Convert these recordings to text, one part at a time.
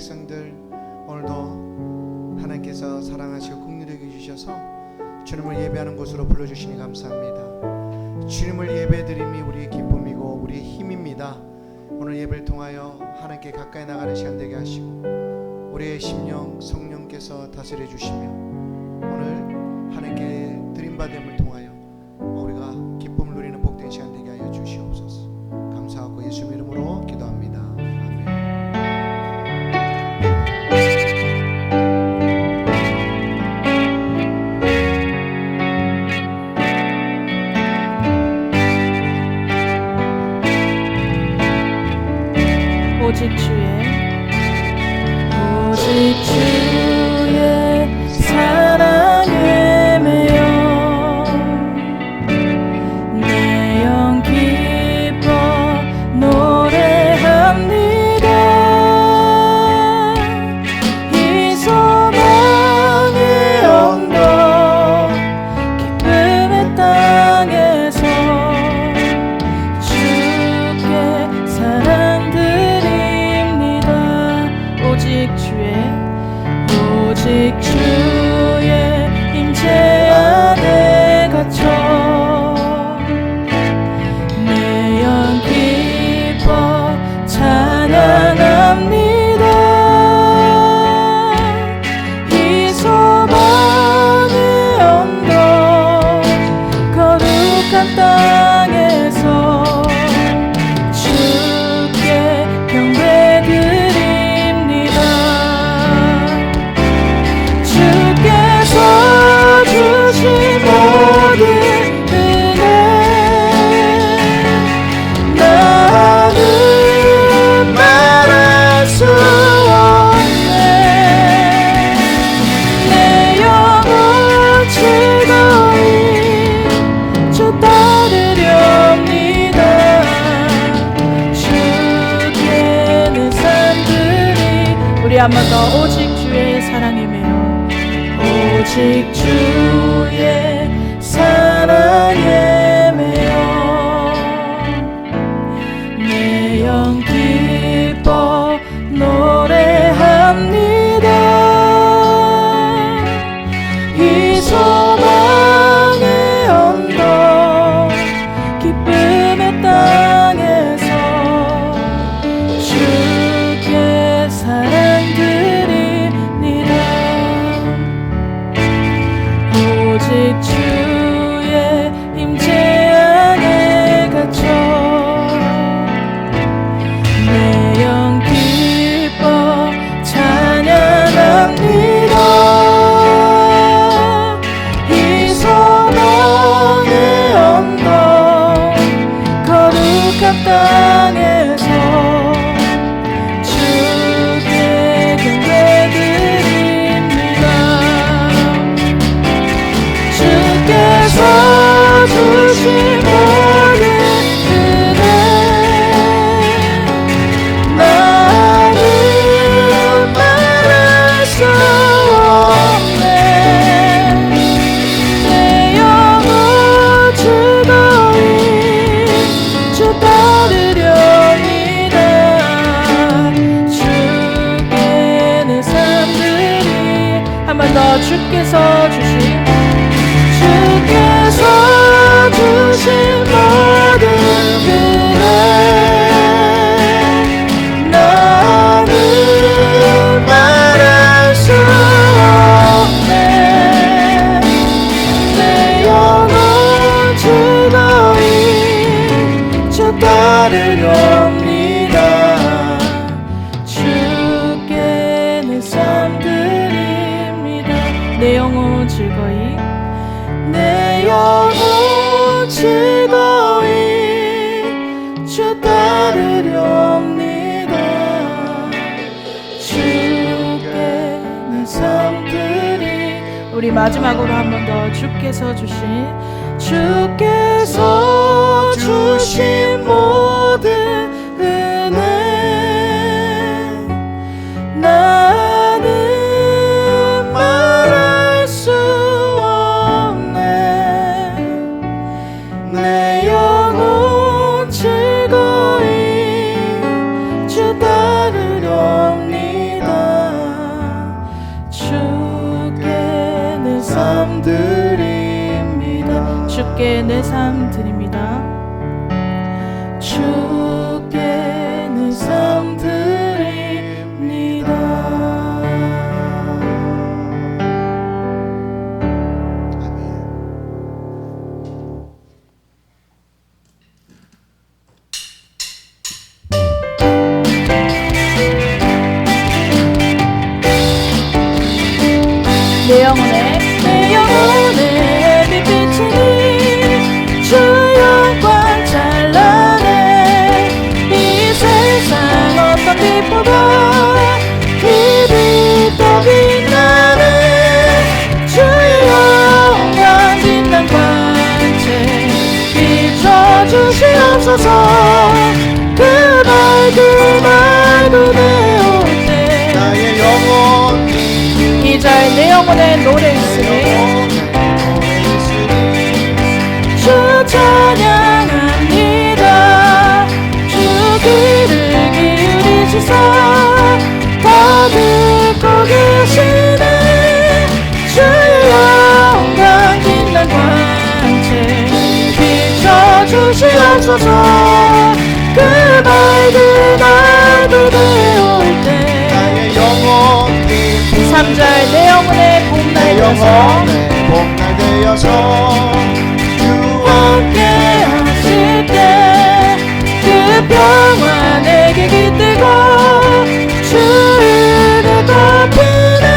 백성들 오늘도 하나님께서 사랑하시고 긍휼히 여기주셔서 주님을 예배하는 곳으로 불러주시니 감사합니다. 주님을 예배드림이 우리의 기쁨이고 우리의 힘입니다. 오늘 예배를 통하여 하나님께 가까이 나가는 시간 되게 하시고 우리의 심령 성령께서 다스려 주시며 오늘 하나님께 드림받음을 통하여 우리가 기쁨을 누리는 복된 시간 되게 하여 주시옵소서. 감사하고 예수 이름으로 기도합니다. 오직 주의 사랑에 매여 내 영 기뻐 노래합니다. 이 소망의 언덕 기쁨의 땅에서 주께 사랑 오직 주의 임재 안에 갇혀 내 영 기뻐 찬양합니다. 이 소망의 언덕 거룩한 땅에서 주께 경배드립니다. 주신 모든 은혜 나는 말할 수 없네. 내 영혼 즐거이 주 따르렵니다. 주께는 산들이 우리 한 번 더 오직 주의 사랑에 매여 오직 주의 사랑에 매여 내 영 기뻐 노래합니다. 이 소망의 언덕 기쁨의 땅에서 주께 사랑드립니다. 오직 주의 임재 안에 갇혀 내 영 기뻐 찬양합니다. 이 소망의 언덕 거룩한 땅에서 주께 경배드립니다. 주께서 주신 모든 은혜 나는 말할 수 없네. 내 영혼 즐거이 주 따르렵니다. 주께는 삶들이 한 번 더 주께서 주신 모든 은혜 나는 말할 수 없네. 내 영혼 즐거이 주 따르렵니다. 주께는 삶드립니다. 내 영혼 즐거이 내 영혼 즐거이 주 따르렵니다. 주께는 삶들이 우리 마지막으로 한 번 더 주께서 주신 모든 은혜 나는 말할 수 없네. 내 영혼 즐거이 주 따르렵니다. 주께 내 삶 드립니다. 주께 내 삶 드립니다. 아멘. 내 영혼의 빛비치니 주 영광 찬란해. 이 세상 어떤 빛보다 이 빛도 빛나네. 주의 영광 빛난 광채 비춰주시옵소서. 그 밝은 되올 때 나의 영혼 2절 내 영혼에 노래 있으니 주 찬양합니다. 주 귀를 기울이시사 다 듣고 계시네. 주의 영광 빛난 광채 비춰주시옵소서. 그 밝은 하루 되올 때 나의 영혼 3절 내 영혼의 봄날 되어서 봄날 되어서 주와 함께 하실 때 그 평화 내게 깃들고 주를 덮이네.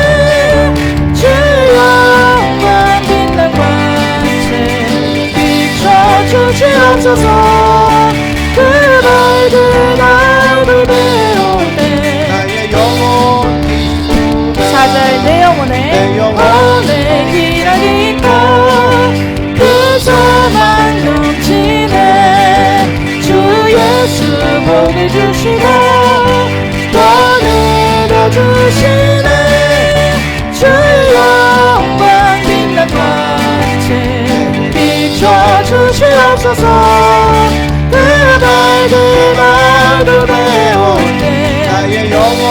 주의 영광 빛난 광채 비춰주시옵소서. 그 밝은 하루 되올 때 나의 영혼 4절 내 영혼에 오래 기라니까 그 소망 넘치네. 주 예수 복을 주시고 또 내려주시네. 주의 영광 빛난 광채 비춰주시옵소서. 그 밝은 하루 되올 때 나의 영혼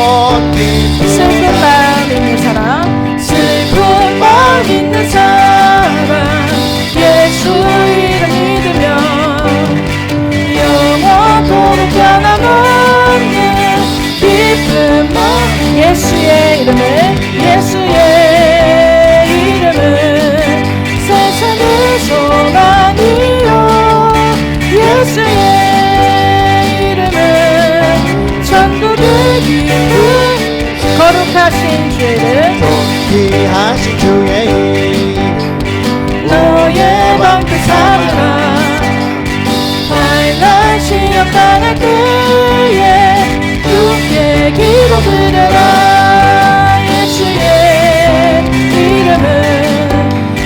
슬픈 마음 있는 사람 슬픈 마음 있는 사람 예수 이름 믿으면 영원토록 변함없는 기쁜 마음. 예수의 이름은 세상의 소망이요. 예수의 이름은 천국의 기쁨. 거룩하신 주의 귀하신 주의 이름 너의 맘그 삼으라. 환난 시험 당할 때에 주께 기도 드려라. 예수의 이름은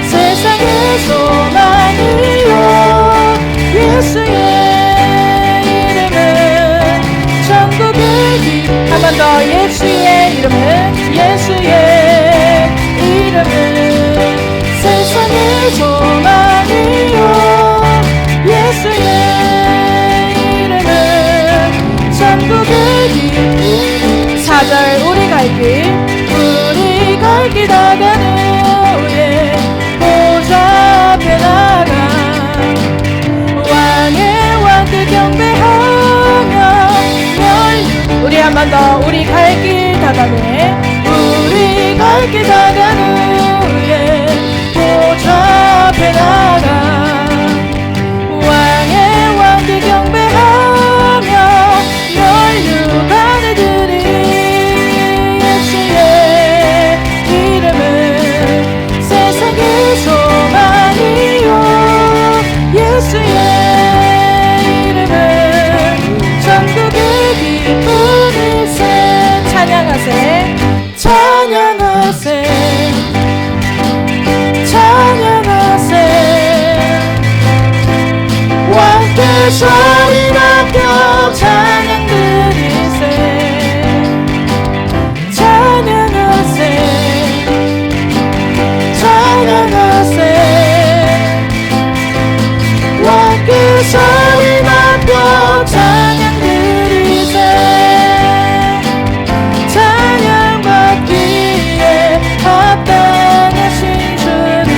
세상의 소망이요. 예수의 이름은 천국의 기쁨. 한 번 더 예수의 이름은 세상의 소망이요. 예수의 이름은 천국의 길. 4절 우리 갈 길 나가는 후에 보좌 앞에 나가 왕의 왕께 경배하며 우리 한 번 더 우리 갈 길 다가네. 우리 갈 길 다간 후에 보좌 앞에 나가 왕의 왕께 경배하며 멸류관을 드리. 예수의 이름은 세상의 소망이요. 예수의 이름은 천국의 기쁨일세. 찬양하세 찬양하세 찬양하세. 왕께 소리 높여 찬양 드리세. 찬양하세 찬양하세. 왕께 소리 높여 찬양 드리세. 찬양 받기에 합당하신 주님.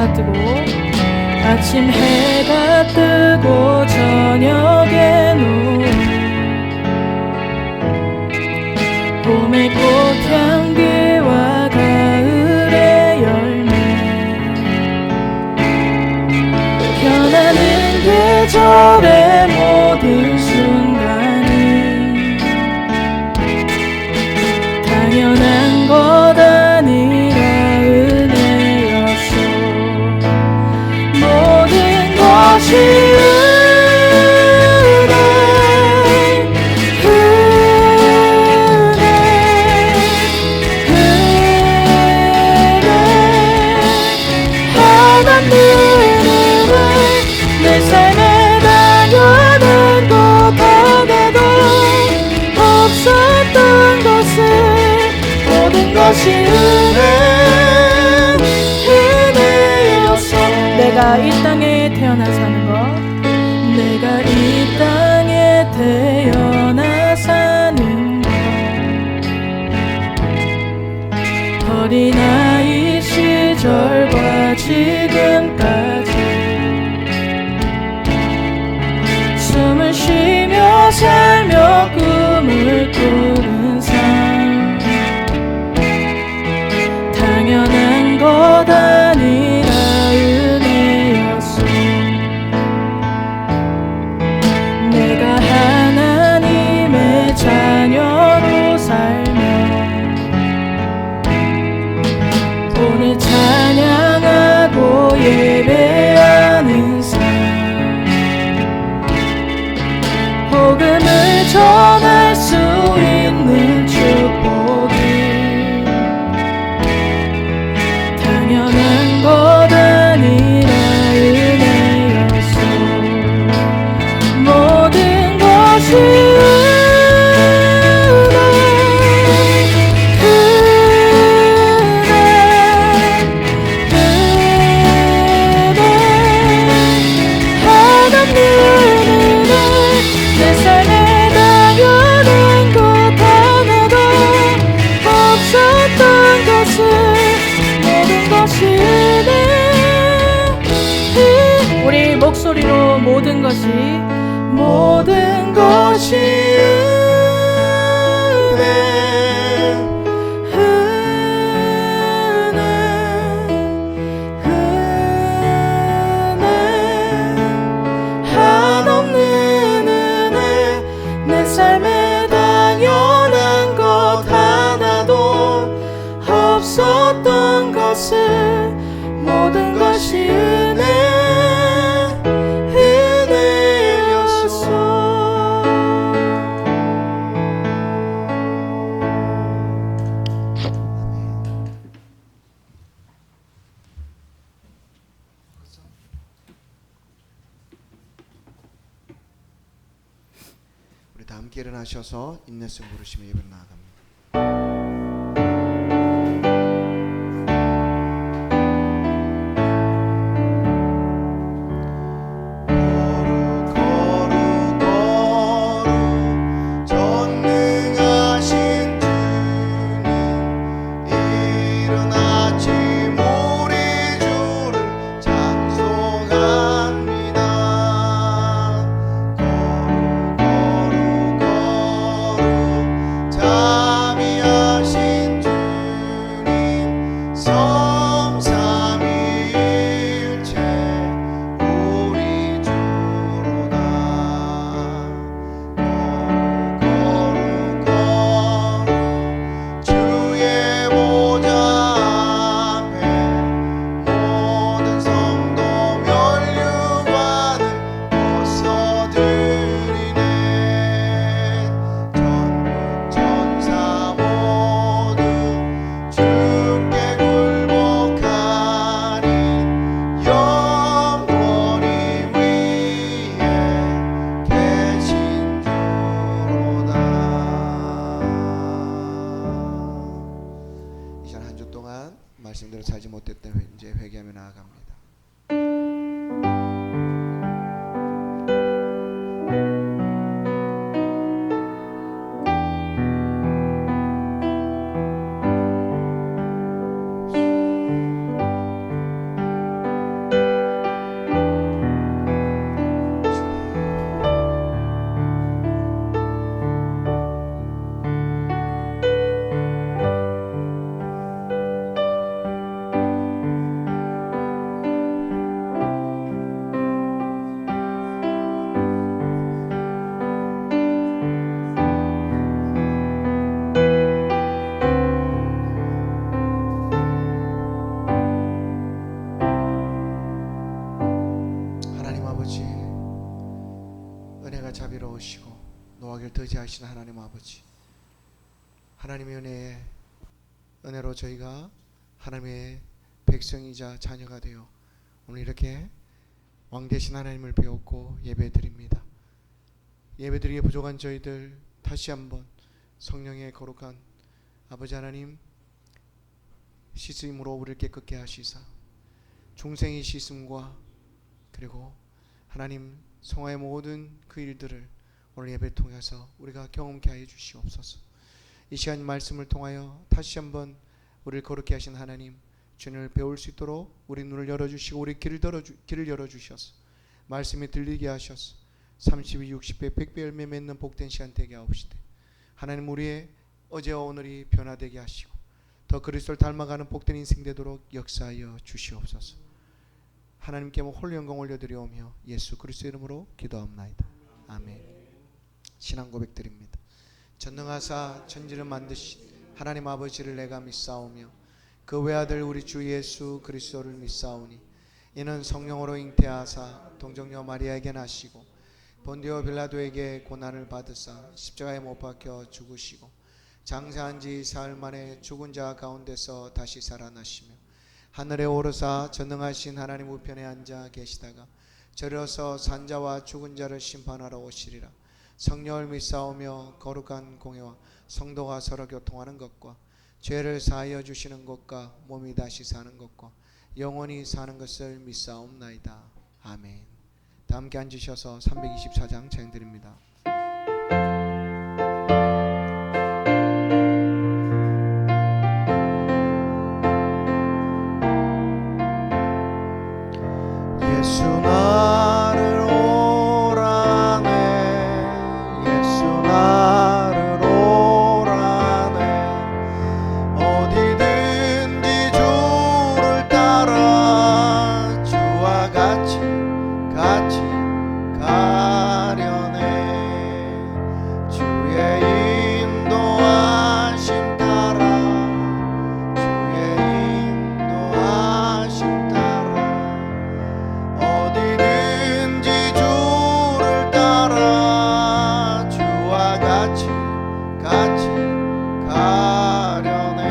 해가 뜨고 아침 해가 뜨고 저녁에는 봄의 꽃향기와 가을의 열매 변하는 계절의 모든 순간이 당연한 것 아니라 은혜였어. 모든 것이 내 삶에 당연한 것 하나도 없었던 것을 모든 것이 은혜였어. 내가 이 땅에 태어나 사는 것 내가 이 땅에 태어나 사는 것 어린아이 시절과 지금까지 숨을 쉬며 살며 꿈을 꾸는 삶 당연한 것 아니라 은혜였어. 내가 하나님의 자녀로 살며 오늘 찬양하고 예배하는 삶 복음을 전할 수 있는 축복이 당연한 것 아니라 은혜였어. 모든 것이 내 삶에 당연한 것 하나도 없었던 것을 모든 것이 은혜. 우리 목소리로 모든 것이 한없는 은혜. 내 삶에 당연한 것 하나도 없었던 것을 모든 것이 은혜였어. 우리 다 함께 일어나셔서 인내성 부르시며 예배를 나아갑니다. 자 자비로우시고 노하기를 더디하시는 하나님 아버지, 하나님의 은혜로 저희가 하나님의 백성이자 자녀가 되어 오늘 이렇게 왕 되신 하나님을 배웠고 예배드립니다. 예배드리기에 부족한 저희들 다시 한번 성령의 거룩한 아버지 하나님 씻음으로 우리를 깨끗게 하시사 중생의 씻음과 그리고 하나님 성화의 모든 그 일들을 오늘 예배 통해서 우리가 경험케 하여 주시옵소서. 이 시간 말씀을 통하여 다시 한번 우리를 거룩게 하신 하나님 주님을 배울 수 있도록 우리 눈을 열어주시고 우리 길을 열어주셔서 말씀이 들리게 하셔서 30배, 60배, 100배 열매 맺는 복된 시간 되게 하옵시되 하나님 우리의 어제와 오늘이 변화되게 하시고 더 그리스도를 닮아가는 복된 인생 되도록 역사하여 주시옵소서. 하나님께 홀로 영광 올려드리오며 예수 그리스도 이름으로 기도합나이다. 아멘. 신앙 고백드립니다. 전능하사 천지를 만드신 하나님 아버지를 내가 믿사오며 그 외아들 우리 주 예수 그리스도를 믿사오니 이는 성령으로 잉태하사 동정녀 마리아에게 나시고 본디오 빌라도에게 고난을 받으사 십자가에 못 박혀 죽으시고 장사한 지 사흘 만에 죽은 자 가운데서 다시 살아나시며 하늘에 오르사 전능하신 하나님 우편에 앉아 계시다가 저려서 산자와 죽은 자를 심판하러 오시리라. 성령을 믿사오며 거룩한 공회와 성도가 서로 교통하는 것과 죄를 사하여 주시는 것과 몸이 다시 사는 것과 영원히 사는 것을 믿사옵나이다. 아멘. 다 함께 앉으셔서 324장 찬양드립니다. 예수 나를 오라네 예수 나를 오라네 어디든지 주를 따라 주와 같이 가려네 주의 인도하심 따라 주의 인도하심 따라 어디든지 주를 따라 주와 같이 가려네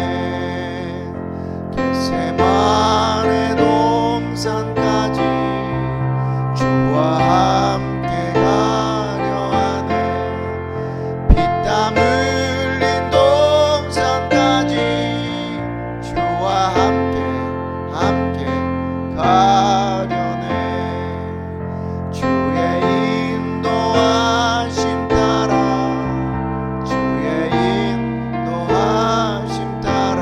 겟세마네 동산까지 주와 함께 가려 하네 피땀 흘린 동산까지 주와 함께 가려네 주의 인도하심 따라 주의 인도하심 따라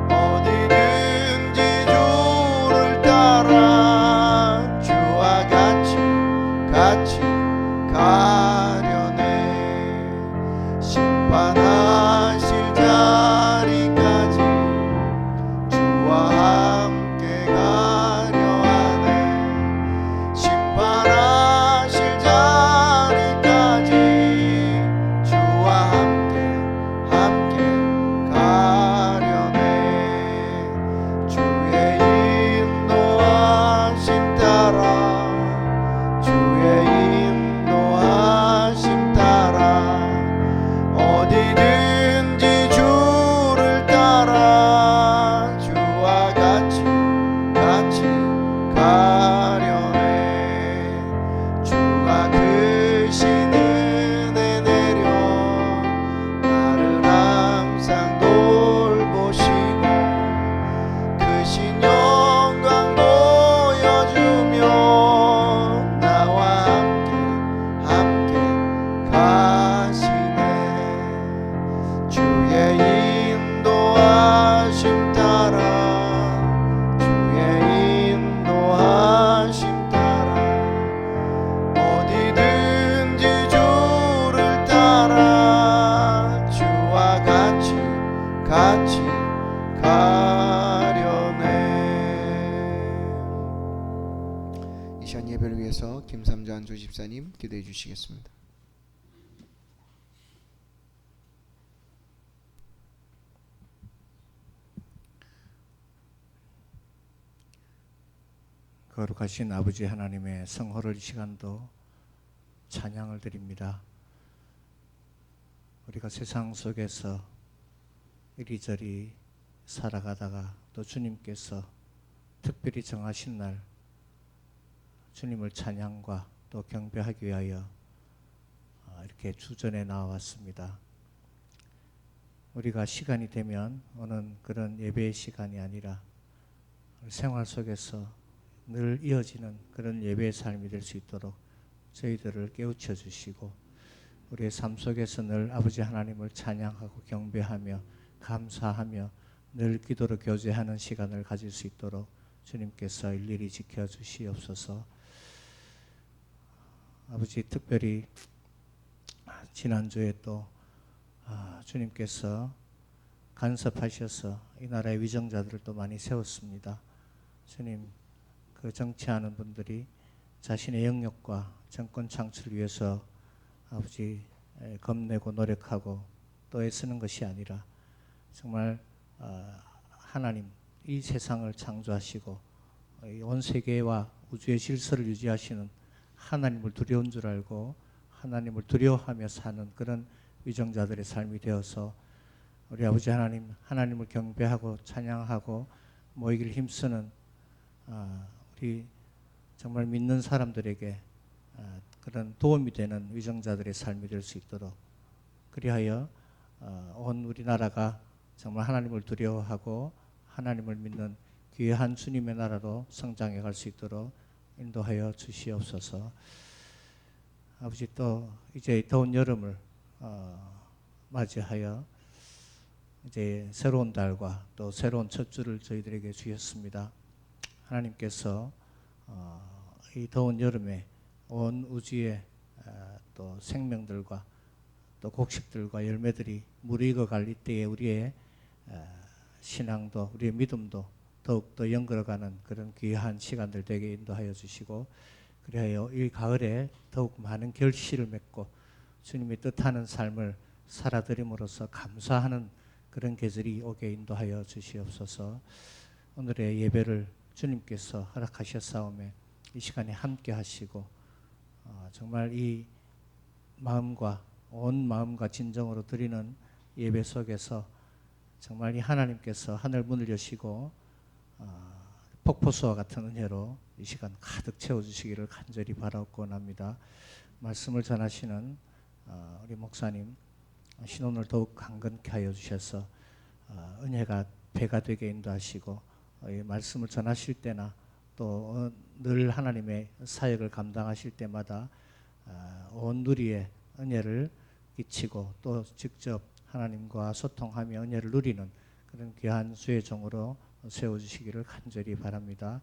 어디든지 주를 따라 주와 같이 가려네 심판하실 자리까지 주와 함께 가려 하네 심판하실 자리까지 주와 함께 가려네 주의 인도하심 따라 주의 인도하심 따라 어디든지 주를 따라 주와 같이 가려네 주가 크신 은혜 내려 나를 항상 돌보시고 크신 영광 보여주며 나와 함께 가시네 주의 인도하심 따라 주의 인도하심 따라 어디든지 주를 따라 주와 같이 가려네. 이 시간 예배를 위해서 김삼주 안조 집사님 기도해 주시겠습니다. 거룩하신 아버지 하나님의 성호를 이 시간도 찬양을 드립니다. 우리가 세상 속에서 이리저리 살아가다가 또 주님께서 특별히 정하신 날 주님을 찬양과 또 경배하기 위하여 이렇게 주전에 나왔습니다. 우리가 시간이 되면 오는 그런 예배의 시간이 아니라 생활 속에서 늘 이어지는 그런 예배의 삶이 될 수 있도록 저희들을 깨우쳐 주시고 우리의 삶 속에서 늘 아버지 하나님을 찬양하고 경배하며 감사하며 늘 기도로 교제하는 시간을 가질 수 있도록 주님께서 일일이 지켜주시옵소서. 아버지, 특별히 지난주에 또 주님께서 간섭하셔서 이 나라의 위정자들을 또 많이 세웠습니다. 주님, 그 정치하는 분들이 자신의 영역과 정권 창출을 위해서 아버지 겁내고 노력하고 또 애쓰는 것이 아니라 정말 하나님, 이 세상을 창조하시고 온 세계와 우주의 질서를 유지하시는 하나님을 두려운 줄 알고 하나님을 두려워하며 사는 그런 위정자들의 삶이 되어서 우리 아버지 하나님, 하나님을 경배하고 찬양하고 모이기를 힘쓰는 우리 정말 믿는 사람들에게 그런 도움이 되는 위정자들의 삶이 될 수 있도록, 그리하여 온 우리나라가 정말 하나님을 두려워하고 하나님을 믿는 귀한 주님의 나라로 성장해 갈 수 있도록 인도하여 주시옵소서. 아버지, 또 이제 더운 여름을 맞이하여 이제 새로운 달과 또 새로운 첫 주를 저희들에게 주셨습니다. 하나님께서 이 더운 여름에 온 우주의 또 생명들과 또 곡식들과 열매들이 무르익어갈 이때에 우리의 신앙도 우리의 믿음도 더욱더 연결어가는 그런 귀한 시간들 되게 인도하여 주시고, 그리하여 이 가을에 더욱 많은 결실을 맺고 주님의 뜻하는 삶을 살아드림으로써 감사하는 그런 계절이 오게 인도하여 주시옵소서. 오늘의 예배를 주님께서 허락하셨사오매 이 시간에 함께 하시고 정말 이 마음과 온 마음과 진정으로 드리는 예배 속에서 정말 이 하나님께서 하늘 문을 여시고 폭포수와 같은 은혜로 이 시간 가득 채워주시기를 간절히 바라옵고 합니다. 말씀을 전하시는 우리 목사님 신혼을 더욱 강건케 하여 주셔서 은혜가 배가 되게 인도하시고 이 말씀을 전하실 때나 또 늘 하나님의 사역을 감당하실 때마다 온 누리의 은혜를 끼치고 또 직접 하나님과 소통하며 은혜를 누리는 그런 귀한 수의 종으로 세워주시기를 간절히 바랍니다.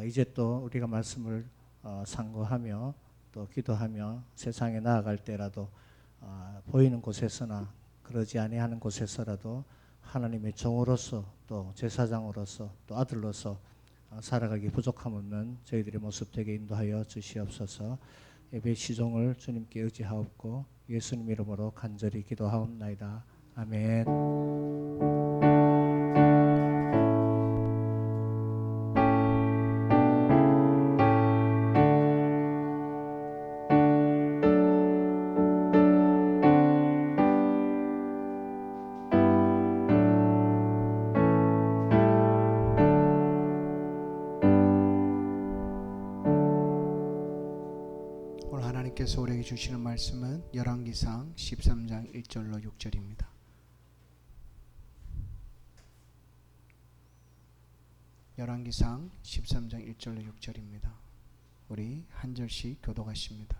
이제 또 우리가 말씀을 상고하며 또 기도하며 세상에 나아갈 때라도 보이는 곳에서나 그러지 아니하는 곳에서라도 하나님의 종으로서 또 제사장으로서 또 아들로서 살아가기 부족함 없는 저희들의 모습 되게 인도하여 주시옵소서. 예배 시종을 주님께 의지하옵고 예수님 이름으로 간절히 기도하옵나이다. 아멘. 오늘 하나님께서 우리에게 주시는 말씀은 열왕기상 13장 1절로 6절입니다. 열왕기상 13장 1절로 6절입니다. 우리 한 절씩 교독하십니다.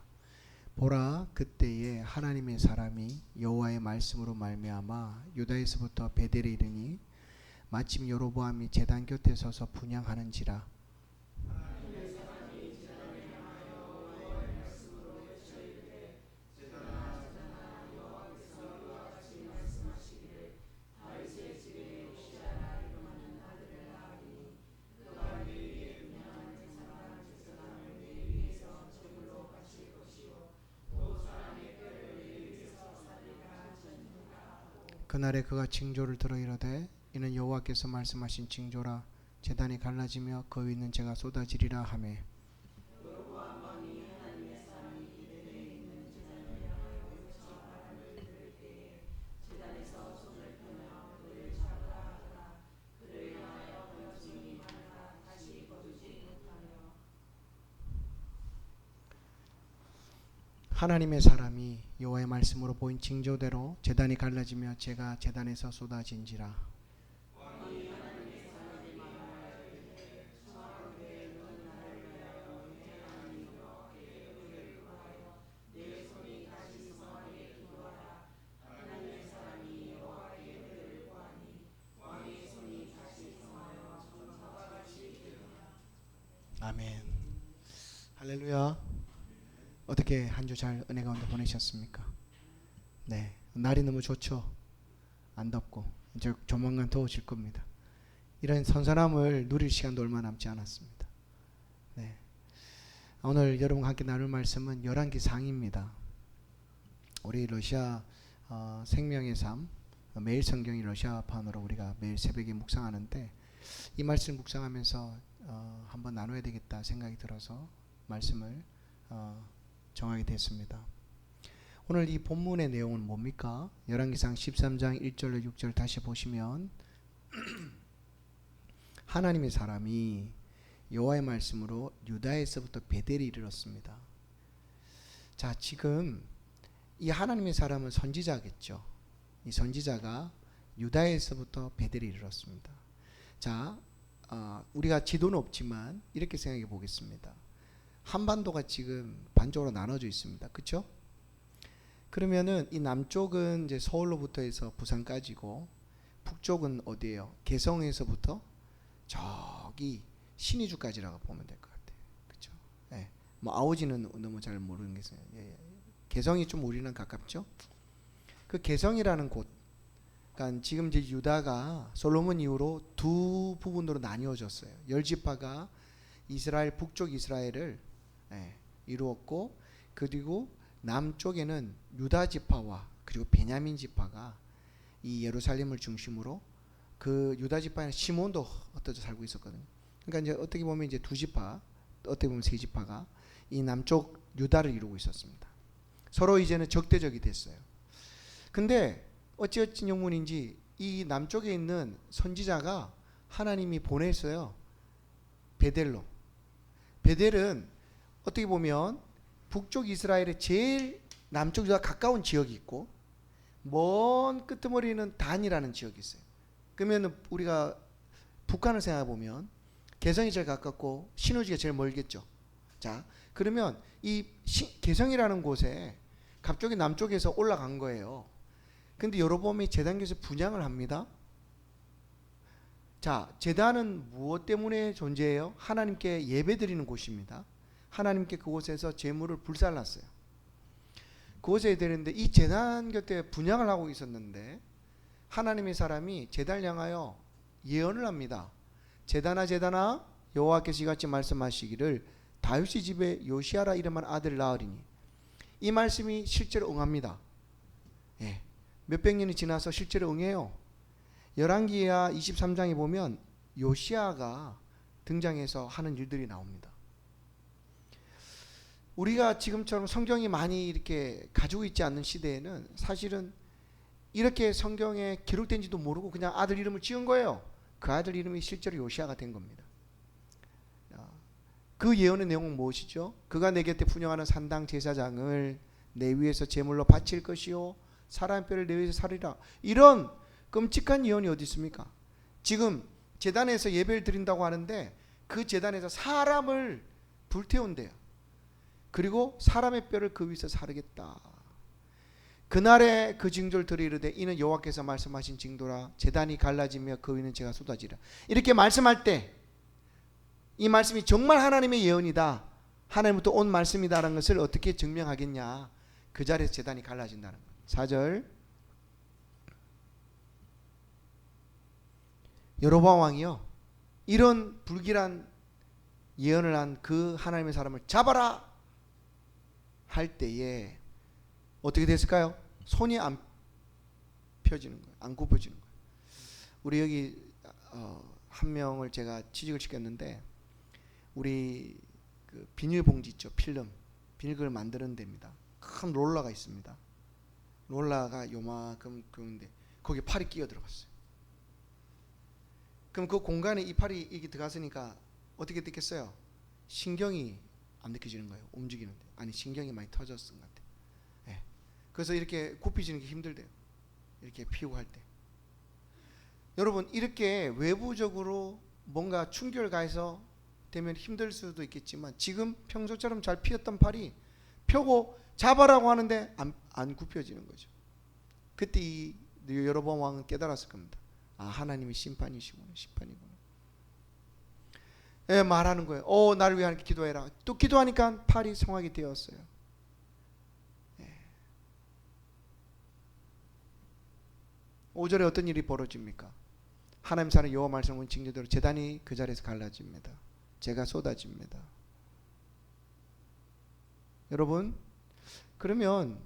보라, 그때에 하나님의 사람이 여호와의 말씀으로 말미암아 유다에서부터 베델에 이르니 마침 여로보암이 제단 곁에 서서 분향하는지라. 그날에 그가 징조를 들어 이르되 이는 여호와께서 말씀하신 징조라. 제단이 갈라지며 그 위에 있는 재가 쏟아지리라 하매 하나님의 사람이 여호와의 말씀으로 보인 징조대로 제단이 갈라지며 제가 제단에서 쏟아진지라. 아멘. 할렐루야. 어떻게 한 주 잘 은혜 가운데 보내셨습니까? 네, 날이 너무 좋죠. 안 덥고 이제 조만간 더워질 겁니다. 이런 선선함을 누릴 시간도 얼마 남지 않았습니다. 네, 오늘 여러분과 함께 나눌 말씀은 열왕기상입니다. 우리 러시아 생명의 삶 매일 성경이 러시아판으로 우리가 매일 새벽에 묵상하는데 이 말씀 묵상하면서 한번 나눠야 되겠다 생각이 들어서 말씀을 정하게 됐습니다. 오늘 이 본문의 내용은 뭡니까? 열왕기상 13장 1절로 6절 다시 보시면 하나님의 사람이 여호와의 말씀으로 유다에서부터 베델에 이르렀습니다. 자, 지금 이 하나님의 사람은 선지자겠죠. 이 선지자가 유다에서부터 베델에 이르렀습니다. 자, 우리가 지도는 없지만 이렇게 생각해 보겠습니다. 한반도가 지금 반쪽으로 나눠져 있습니다. 그렇죠? 그러면은 이 남쪽은 이제 서울로부터 해서 부산까지고 북쪽은 어디예요? 개성에서부터 저기 신의주까지라고 보면 될 것 같아요. 그렇죠? 예. 뭐 아오지는 너무 잘 모르겠어요. 예. 개성이 좀 우리랑 가깝죠? 그 개성이라는 곳, 그러니까 지금 이제 유다가 솔로몬 이후로 두 부분으로 나뉘어졌어요. 10지파가 이스라엘 북쪽 이스라엘을 이루었고, 그리고 남쪽에는 유다 지파와 그리고 베냐민 지파가 이 예루살렘을 중심으로 그 유다 지파에는 시몬도 흩어져 살고 있었거든요. 그러니까 이제 어떻게 보면 이제 두 지파, 어떻게 보면 세 지파가 이 남쪽 유다를 이루고 있었습니다. 서로 이제는 적대적이 됐어요. 근데 어찌어찌 영문인지 이 남쪽에 있는 선지자가 하나님이 보냈어요. 베델로. 베델은 어떻게 보면 북쪽 이스라엘의 제일 남쪽 유다 가까운 지역이 있고 먼 끄트머리는 단이라는 지역이 있어요. 그러면 우리가 북한을 생각해 보면 개성이 제일 가깝고 신우지가 제일 멀겠죠. 자, 그러면 이 개성이라는 곳에 갑자기 남쪽에서 올라간 거예요. 근데 여로보암이 제단에서 분향을 합니다. 자, 제단은 무엇 때문에 존재해요? 하나님께 예배드리는 곳입니다. 하나님께 그곳에서 제물을 불살랐어요. 그곳에 되는데 이 제단 곁에 분향을 하고 있었는데 하나님의 사람이 제단을 향하여 예언을 합니다. 제단아 여호와께서 이같이 말씀하시기를 다윗의 집에 요시아라 이름한 아들을 낳으리니. 이 말씀이 실제로 응합니다. 예. 몇백 년이 지나서 실제로 응해요. 열왕기하 23장에 보면 요시아가 등장해서 하는 일들이 나옵니다. 우리가 지금처럼 성경이 많이 이렇게 가지고 있지 않는 시대에는 사실은 이렇게 성경에 기록된지도 모르고 그냥 아들 이름을 지은 거예요. 그 아들 이름이 실제로 요시아가 된 겁니다. 그 예언의 내용은 무엇이죠? 그가 내 곁에 분양하는 산당 제사장을 내 위에서 제물로 바칠 것이요 사람의 뼈를 내 위에서 살리라. 이런 끔찍한 예언이 어디 있습니까? 지금 제단에서 예배를 드린다고 하는데 그 제단에서 사람을 불태운대요. 그리고 사람의 뼈를 그 위에서 사르겠다. 그날에 그 징조를 들으 이르되 이는 여호와께서 말씀하신 징조라. 제단이 갈라지며 그 위는 제가 쏟아지라. 이렇게 말씀할 때 이 말씀이 정말 하나님의 예언이다, 하나님부터 온 말씀이다라는 것을 어떻게 증명하겠냐. 그 자리에서 제단이 갈라진다는 거예요. 4절 여로보암 왕이요 이런 불길한 예언을 한 그 하나님의 사람을 잡아라 할 때에 어떻게 됐을까요? 손이 안 펴지는 거예요. 안 굽어지는 거예요. 우리 여기 한 명을 제가 취직을 시켰는데 우리 그 비닐봉지 있죠. 필름 비닐을 만드는 데입니다. 큰 롤러가 있습니다. 롤러가 요만큼 그런데 거기에 팔이 끼어 들어갔어요. 그럼 그 공간에 이 팔이 이게 들어갔으니까 어떻게 됐겠어요? 신경이 안 느껴지는 거예요. 움직이는데. 아니 신경이 많이 터졌은 것 같아요. 그래서 이렇게 굽히지는 게 힘들대요. 이렇게 피우고 할 때. 여러분 이렇게 외부적으로 뭔가 충격을 가해서 되면 힘들 수도 있겠지만 지금 평소처럼 잘 피었던 팔이 펴고 잡아라고 하는데 안 굽혀지는 거죠. 그때 이 여로보암 왕은 깨달았을 겁니다. 아, 하나님이 심판이시구나, 심판이구나. 예, 말하는 거예요. 나를 위하여 기도해라. 또 기도하니까 팔이 성하게 되었어요. 예. 5절에 어떤 일이 벌어집니까? 하나님 사는 여호와 말씀은 징조대로 제단이 그 자리에서 갈라집니다. 재가 쏟아집니다. 여러분, 그러면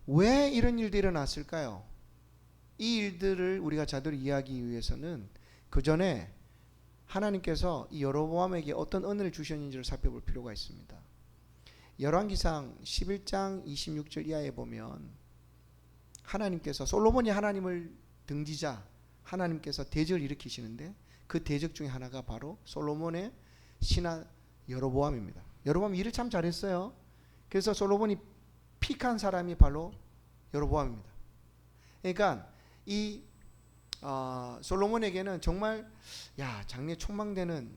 왜 이런 일들이 일어났을까요? 이 일들을 우리가 제대로 이해하기 위해서는 그 전에 하나님께서 이 여로보암에게 어떤 은혜를 주셨는지를 살펴볼 필요가 있습니다. 열왕기상 11장 26절 이하에 보면 하나님께서 솔로몬이 하나님을 등지자 하나님께서 대적을 일으키시는데 그 대적 중에 하나가 바로 솔로몬의 신하 여로보암입니다. 여로보암이 일을 참 잘했어요. 그래서 솔로몬이 픽한 사람이 바로 여로보암입니다. 그러니까 이 솔로몬에게는 정말 장래 촉망되는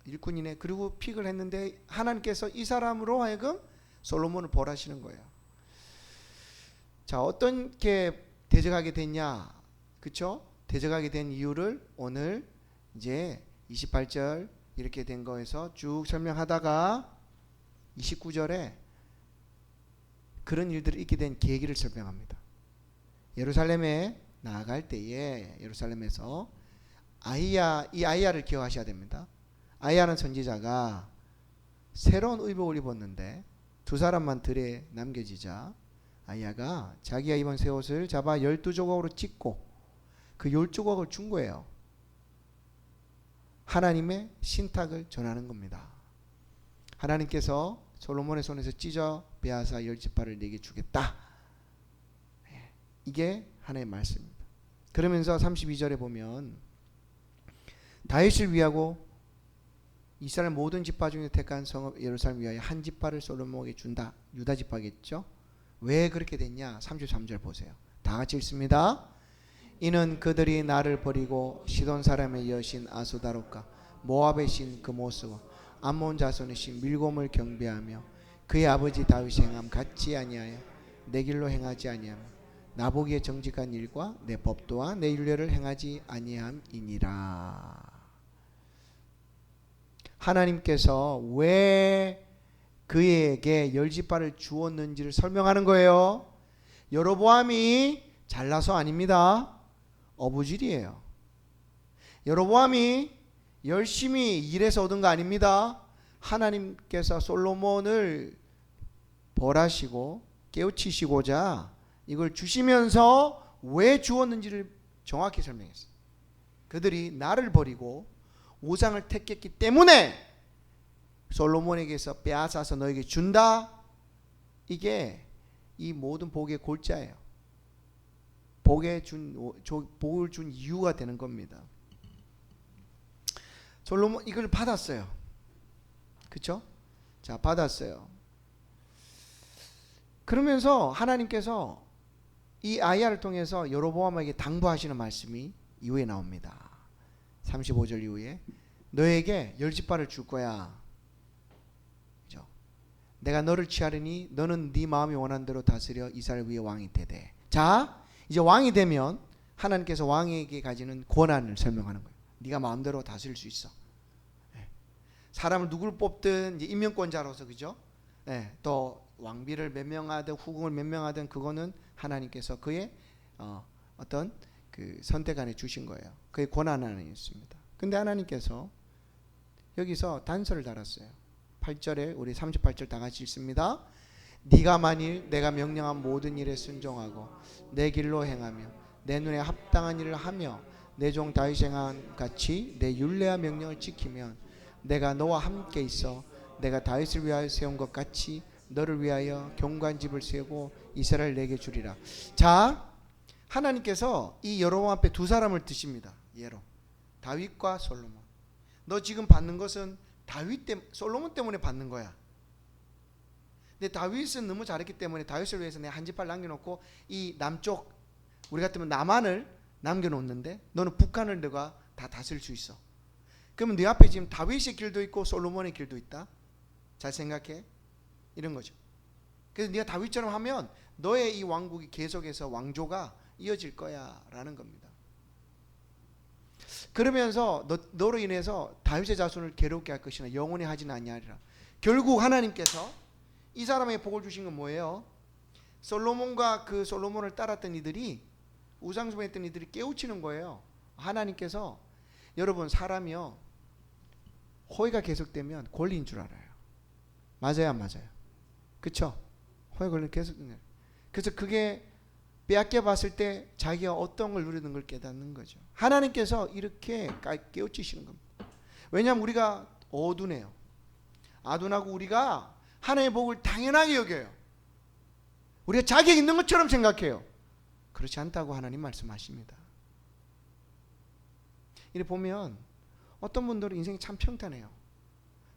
일꾼이네. 그리고 픽을 했는데 하나님께서 이 사람으로 하여금 솔로몬을 벌하시는 거예요. 자, 어떻게 대적하게 됐냐? 그렇죠? 대적하게 된 이유를 오늘 이제 28절 이렇게 된 거에서 쭉 설명하다가 29절에 그런 일들이 있게 된 계기를 설명합니다. 예루살렘에 나아갈 때에 예루살렘에서 이 아이야를 기억하셔야 됩니다. 아이야는 선지자가 새로운 의복을 입었는데 두 사람만 들에 남겨지자 아이야가 자기가 입은 새 옷을 잡아 12조각으로 찢고 그 10조각을 준 거예요. 하나님의 신탁을 전하는 겁니다. 하나님께서 솔로몬의 손에서 찢어 빼앗아 10지파를 내게 주겠다. 이게 하나님의 말씀입니다. 그러면서 32절에 보면 다윗을 위하고 이스라엘 모든 지파 중에 택한 성읍 예루살렘을 위하여 한 지파를 솔로몬에게 준다. 유다 지파겠죠. 왜 그렇게 됐냐? 33절 보세요. 다 같이 읽습니다. 이는 그들이 나를 버리고 시돈 사람의 여신 아수다롯과 모압의 신 그모스와 암몬 자손의 신 밀곰을 경배하며 그의 아버지 다윗이 행함 같지 아니하여 내 길로 행하지 아니하며 나보기에 정직한 일과 내 법 또한 내 율례를 행하지 아니함이니라. 하나님께서 왜 그에게 10지파를 주었는지를 설명하는 거예요. 여로보암이 잘나서 아닙니다. 어부질이에요. 여로보암이 열심히 일해서 얻은 거 아닙니다. 하나님께서 솔로몬을 벌하시고 깨우치시고자 이걸 주시면서 왜 주었는지를 정확히 설명했어요. 그들이 나를 버리고 우상을 택했기 때문에 솔로몬에게서 빼앗아서 너에게 준다. 이게 이 모든 복의 골자예요. 복을 준 이유가 되는 겁니다. 솔로몬 이걸 받았어요. 그렇죠? 자, 받았어요. 그러면서 하나님께서 이 아이야를 통해서 여로보암에게 당부하시는 말씀이 이후에 나옵니다. 35절 이후에 너에게 10지파를 줄 거야. 그렇죠? 내가 너를 취하리니 너는 네 마음이 원하는 대로 다스려 이스라엘 위에 왕이 되되. 자, 이제 왕이 되면 하나님께서 왕에게 가지는 권한을 설명하는 거예요. 네가 마음대로 다스릴 수 있어. 사람을 누굴 뽑든 이제 임명권자로서, 그죠? 또 왕비를 몇 명하든 후궁을 몇 명하든 그거는 하나님께서 그의 어떤 그 선택 안에 주신 거예요. 그의 권한 안에 있습니다. 근데 하나님께서 여기서 단서를 달았어요. 8절에 우리 38절 다 같이 읽습니다. 네가 만일 내가 명령한 모든 일에 순종하고 내 길로 행하며 내 눈에 합당한 일을 하며 내 종 다윗이 행한 같이 내 율례와 명령을 지키면 내가 너와 함께 있어 내가 다윗을 위하여 세운 것 같이 너를 위하여 견고한 집을 세우고 이스라엘 내게 주리라. 자, 하나님께서 이 여로보암 앞에 두 사람을 드십니다. 예로 다윗과 솔로몬. 너 지금 받는 것은 솔로몬 때문에 받는 거야. 근데 다윗은 너무 잘했기 때문에 다윗을 위해서 내가 한 지파를 남겨놓고 이 남쪽, 우리 같으면 남한을 남겨놓는데 너는 북한을 너가 다 다스릴 수 있어. 그러면 네 앞에 지금 다윗의 길도 있고 솔로몬의 길도 있다. 잘 생각해. 이런 거죠. 그래서 네가 다윗처럼 하면 너의 이 왕국이 계속해서 왕조가 이어질 거야 라는 겁니다. 그러면서 너로 인해서 다윗의 자손을 괴롭게 할 것이나 영원히 하지는 아니하리라. 결국 하나님께서 이 사람에게 복을 주신 건 뭐예요? 솔로몬과 그 솔로몬을 따랐던 이들이, 우상숭배했던 이들이 깨우치는 거예요. 하나님께서, 여러분 사람이요 호의가 계속되면 권리인 줄 알아요. 맞아요 안 맞아요? 그쵸? 호의 권리 계속. 그래서 그게 빼앗겨 봤을 때 자기가 어떤 걸 누리는 걸 깨닫는 거죠. 하나님께서 이렇게 깨우치시는 겁니다. 왜냐하면 우리가 어두네요. 아둔하고 우리가 하나님의 복을 당연하게 여겨요. 우리가 자격 있는 것처럼 생각해요. 그렇지 않다고 하나님 말씀하십니다. 이렇게 보면 어떤 분들은 인생이 참 평탄해요.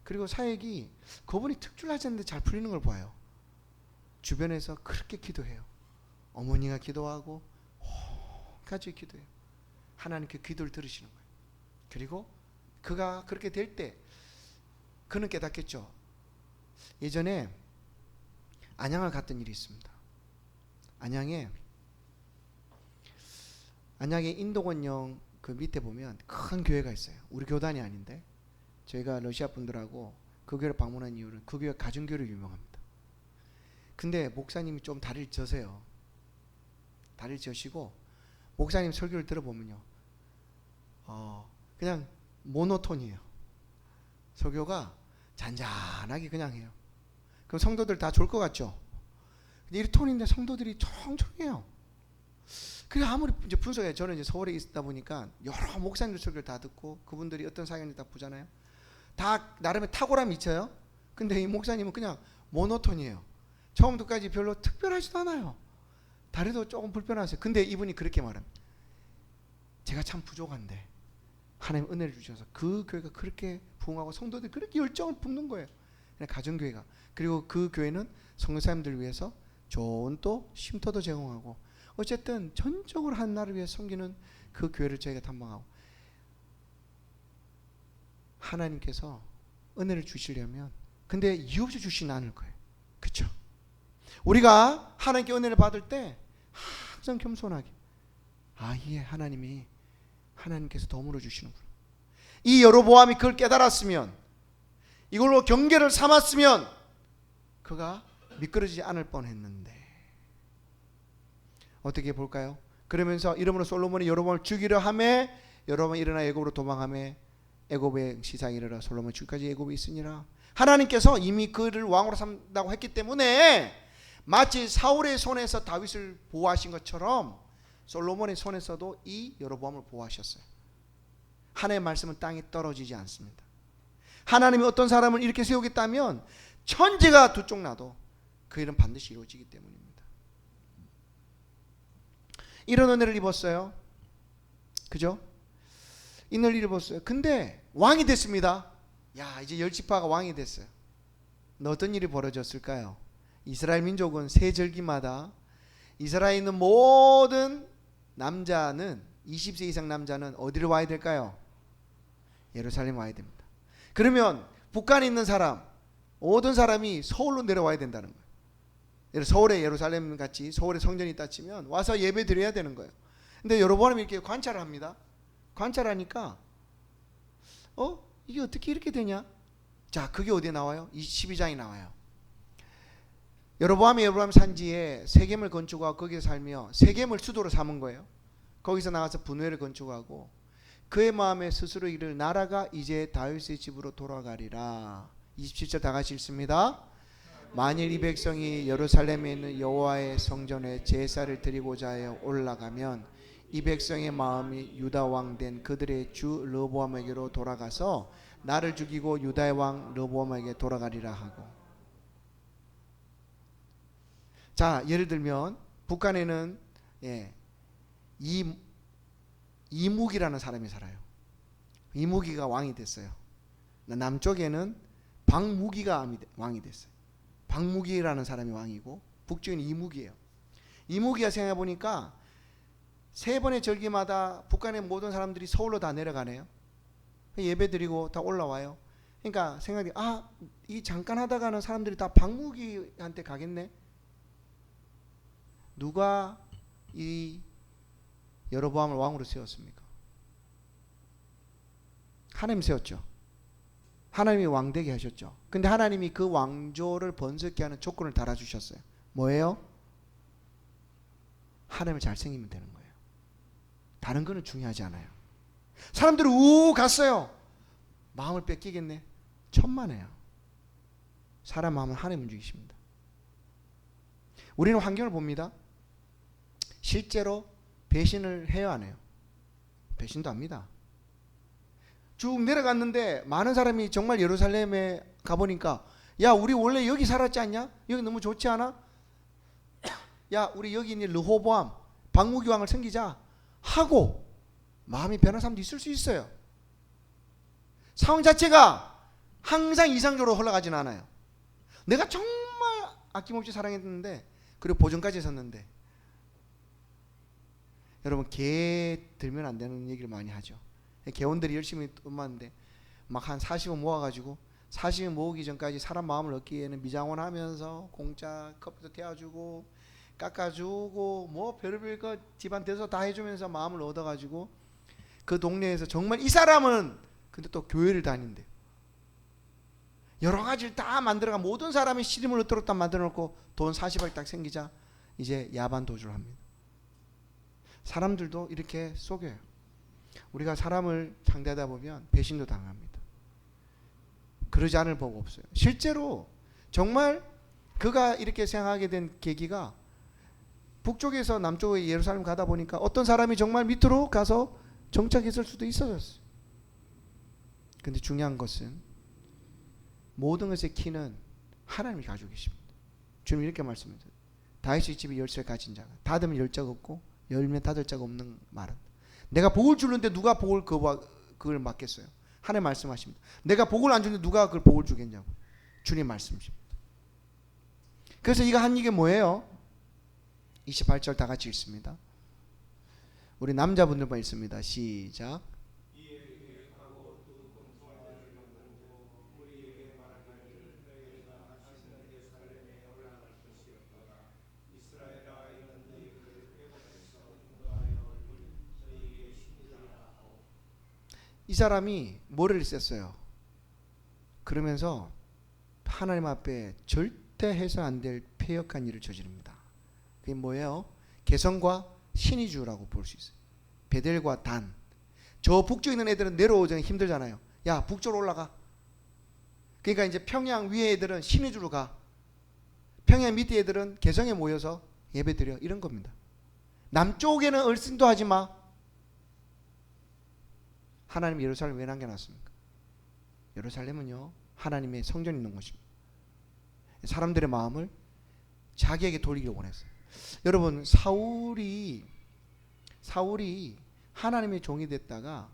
그리고 사역이 그분이 특출나지 않는데 잘 풀리는 걸 봐요. 주변에서 그렇게 기도해요. 어머니가 기도하고 가족이 기도해요. 하나님 그 기도를 들으시는 거예요. 그리고 그가 그렇게 될 때 그는 깨닫겠죠. 예전에 안양을 갔던 일이 있습니다. 안양에 인도권역 그 밑에 보면 큰 교회가 있어요. 우리 교단이 아닌데 저희가 러시아 분들하고 그 교회를 방문한 이유는 그 교회가 가정교회로 유명합니다. 근데 목사님이 좀 다리를 져세요. 다리를 저시고 목사님 설교를 들어보면요, 그냥 모노톤이에요. 설교가 잔잔하게 그냥 해요. 그럼 성도들 다 좋을 것 같죠? 근데 이 톤인데 성도들이 청청해요. 그게 아무리 이제 분석해, 저는 이제 서울에 있다 보니까 여러 목사님들 설교를 다 듣고 그분들이 어떤 사연인지 다 보잖아요. 다 나름의 탁월함이 있어요. 근데 이 목사님은 그냥 모노톤이에요. 처음부터까지 별로 특별하지도 않아요. 다리도 조금 불편하세요. 근데 이분이 그렇게 말합니다. 제가 참 부족한데 하나님 은혜를 주셔서 그 교회가 그렇게 부흥하고 성도들이 그렇게 열정을 붓는 거예요. 가정교회가. 그리고 그 교회는 선교사님들을 위해서 좋은 또 쉼터도 제공하고, 어쨌든 전적으로 하나님을 위해 섬기는 그 교회를 저희가 탐방하고, 하나님께서 은혜를 주시려면 근데 이유 없이 주시는 않을 거예요. 그렇죠? 우리가 하나님께 은혜를 받을 때 항상 겸손하게, 예, 하나님께서 덤으로 주시는구나. 이 여로보암이 그걸 깨달았으면, 이걸로 경계를 삼았으면 그가 미끄러지지 않을 뻔했는데 어떻게 볼까요? 그러면서 이러므로 솔로몬이 여로보암을 죽이려 하매 여로보암이 일어나 애굽으로 도망하매 애굽의 시상이 이르러 솔로몬이 죽기까지 애굽에 있으니라. 하나님께서 이미 그를 왕으로 삼다고 했기 때문에 마치 사울의 손에서 다윗을 보호하신 것처럼 솔로몬의 손에서도 이 여로보암을 보호하셨어요. 하나님의 말씀은 땅에 떨어지지 않습니다. 하나님이 어떤 사람을 이렇게 세우겠다면 천지가 두 쪽 나도 그 일은 반드시 이루어지기 때문입니다. 이런 은혜를 입었어요. 그죠? 이 은혜를 입었어요. 근데 왕이 됐습니다. 이제 열지파가 왕이 됐어요. 어떤 일이 벌어졌을까요? 이스라엘 민족은 세 절기마다 이스라엘에 있는 모든 남자는, 20세 이상 남자는 어디로 와야 될까요? 예루살렘 와야 됩니다. 그러면 북한에 있는 사람, 모든 사람이 서울로 내려와야 된다는 거예요. 서울에 예루살렘 같이 서울에 성전이 있다 치면 와서 예배 드려야 되는 거예요. 근데 여러분이 이렇게 관찰을 합니다. 관찰하니까 이게 어떻게 이렇게 되냐? 자, 그게 어디에 나와요? 이 12장이 나와요. 여로보암이 여로보암 산지에 세겜을 건축하고 거기에 살며 세겜을 수도로 삼은 거예요. 거기서 나가서 분회를 건축하고 그의 마음에 스스로 이를 나라가 이제 다윗의 집으로 돌아가리라. 27절 다 같이 읽습니다. 만일 이 백성이 예루살렘에 있는 여호와의 성전에 제사를 드리고자 하여 올라가면 이 백성의 마음이 유다 왕 된 그들의 주 르호보암에게로 돌아가서 나를 죽이고 유다의 왕 르호보암에게 돌아가리라 하고. 자, 예를 들면 북한에는 이무기라는 사람이 살아요. 이무기가 왕이 됐어요. 남쪽에는 박무기가 왕이 됐어요. 박무기라는 사람이 왕이고 북쪽에는 이무기예요. 이무기가 생각해 보니까 세 번의 절기마다 북한의 모든 사람들이 서울로 다 내려가네요. 예배 드리고 다 올라와요. 그러니까 생각이 이 잠깐 하다가는 사람들이 다 박무기한테 가겠네. 누가 이 여로보암을 왕으로 세웠습니까? 하나님 세웠죠. 하나님이 왕되게 하셨죠. 근데 하나님이 그 왕조를 번성케 하는 조건을 달아주셨어요. 뭐예요? 하나님을 잘 생기면 되는 거예요. 다른 거는 중요하지 않아요. 사람들이 갔어요. 마음을 뺏기겠네. 천만에요. 사람 마음은 하나님 움직이십니다. 우리는 환경을 봅니다. 실제로 배신을 해요, 안 해요? 배신도 합니다. 쭉 내려갔는데 많은 사람이 정말 예루살렘에 가보니까 야, 우리 원래 여기 살았지 않냐? 여기 너무 좋지 않아? 야, 우리 여기 있는 르호보암 박무기 왕을 섬기자 하고 마음이 변한 사람도 있을 수 있어요. 상황 자체가 항상 이상적으로 흘러가진 않아요. 내가 정말 아낌없이 사랑했는데 그리고 보증까지 섰는데, 여러분 개 들면 안 되는 얘기를 많이 하죠. 개원들이 열심히 음하는데 막 한 40원 모아가지고 40원 모으기 전까지 사람 마음을 얻기에는 미장원하면서 공짜 커피도 태워주고 깎아주고 뭐 별의별 거 집안 대서 다 해주면서 마음을 얻어가지고 그 동네에서 정말 이 사람은 근데 또 교회를 다닌대. 여러 가지를 다 만들어가 모든 사람이 시름을 얻도록 만들어 놓고 돈 40억 딱 생기자 이제 야반 도주를 합니다. 사람들도 이렇게 속여요. 우리가 사람을 상대하다 보면 배신도 당합니다. 그러지 않을 법 없어요. 실제로 정말 그가 이렇게 생각하게 된 계기가 북쪽에서 남쪽에 예루살렘 가다 보니까 어떤 사람이 정말 밑으로 가서 정착했을 수도 있어졌어요. 근데 중요한 것은 모든 것의 키는 하나님이 가지고 계십니다. 주님 이렇게 말씀하세요. 다윗의 집에 열쇠를 가진 자가 닫으면 열 자가 없고 열면 닫을 자가 없는 말은, 내가 복을 주는데 누가 복을 그걸 막겠어요? 하나님 말씀하십니다. 내가 복을 안 주는데 누가 그걸 복을 주겠냐고. 주님 말씀이십니다. 그래서 이가 한 이게 뭐예요? 28절 다 같이 읽습니다. 우리 남자분들만 읽습니다. 시작. 이 사람이 머리를 셌어요. 그러면서 하나님 앞에 절대 해서 안 될 패역한 일을 저지릅니다. 그게 뭐예요? 개성과 신이주라고 볼 수 있어요. 베델과 단. 저 북쪽에 있는 애들은 내려오기 힘들잖아요. 야, 북쪽으로 올라가. 그러니까 이제 평양 위에 애들은 신이주로 가. 평양 밑에 애들은 개성에 모여서 예배 드려. 이런 겁니다. 남쪽에는 얼씬도 하지 마. 하나님 예루살렘 왜 남겨놨습니까? 예루살렘은요 하나님의 성전이 있는 곳입니다. 사람들의 마음을 자기에게 돌리기를 원했어요. 여러분 사울이 하나님의 종이 됐다가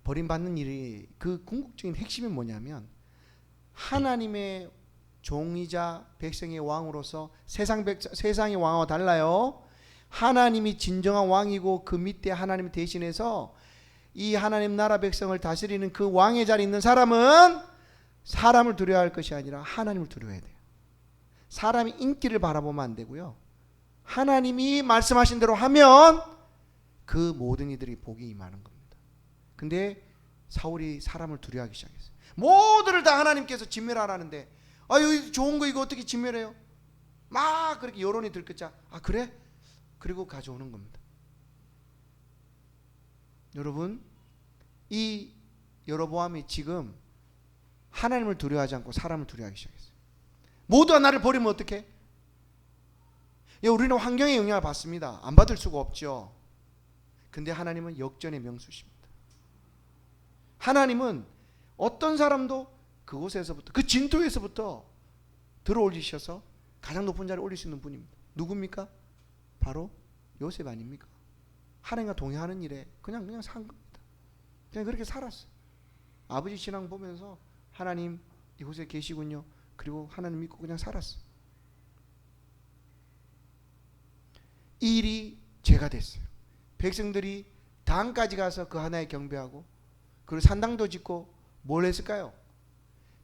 버림받는 일이 그 궁극적인 핵심이 뭐냐면 하나님의 종이자 백성의 왕으로서 세상의 왕과 달라요. 하나님이 진정한 왕이고 그 밑에 하나님 대신해서 이 하나님 나라 백성을 다스리는 그 왕의 자리에 있는 사람은 사람을 두려워할 것이 아니라 하나님을 두려워해야 돼요. 사람이 인기를 바라보면 안 되고요. 하나님이 말씀하신 대로 하면 그 모든 이들이 복이 임하는 겁니다. 근데 사울이 사람을 두려워하기 시작했어요. 모두를 다 하나님께서 진멸하라는데 여기 좋은 거 이거 어떻게 진멸해요? 막 그렇게 여론이 들끓자 그래? 그리고 가져오는 겁니다. 여러분 이 여로보암이 지금 하나님을 두려워하지 않고 사람을 두려워하기 시작했어요. 모두가 나를 버리면 어떡해? 우리는 환경의 영향을 받습니다. 안 받을 수가 없죠. 근데 하나님은 역전의 명수십니다. 하나님은 어떤 사람도 그곳에서부터 그 진토에서부터 들어올리셔서 가장 높은 자리에 올릴 수 있는 분입니다. 누굽니까? 바로 요셉 아닙니까? 하나님과 동행하는 일에 그냥 산 겁니다. 그냥 그렇게 살았어요. 아버지 신앙 보면서 하나님 이곳에 계시군요. 그리고 하나님 믿고 그냥 살았어. 이 일이 죄가 됐어요. 백성들이 단까지 가서 그 하나에 경배하고 그리고 산당도 짓고 뭘 했을까요?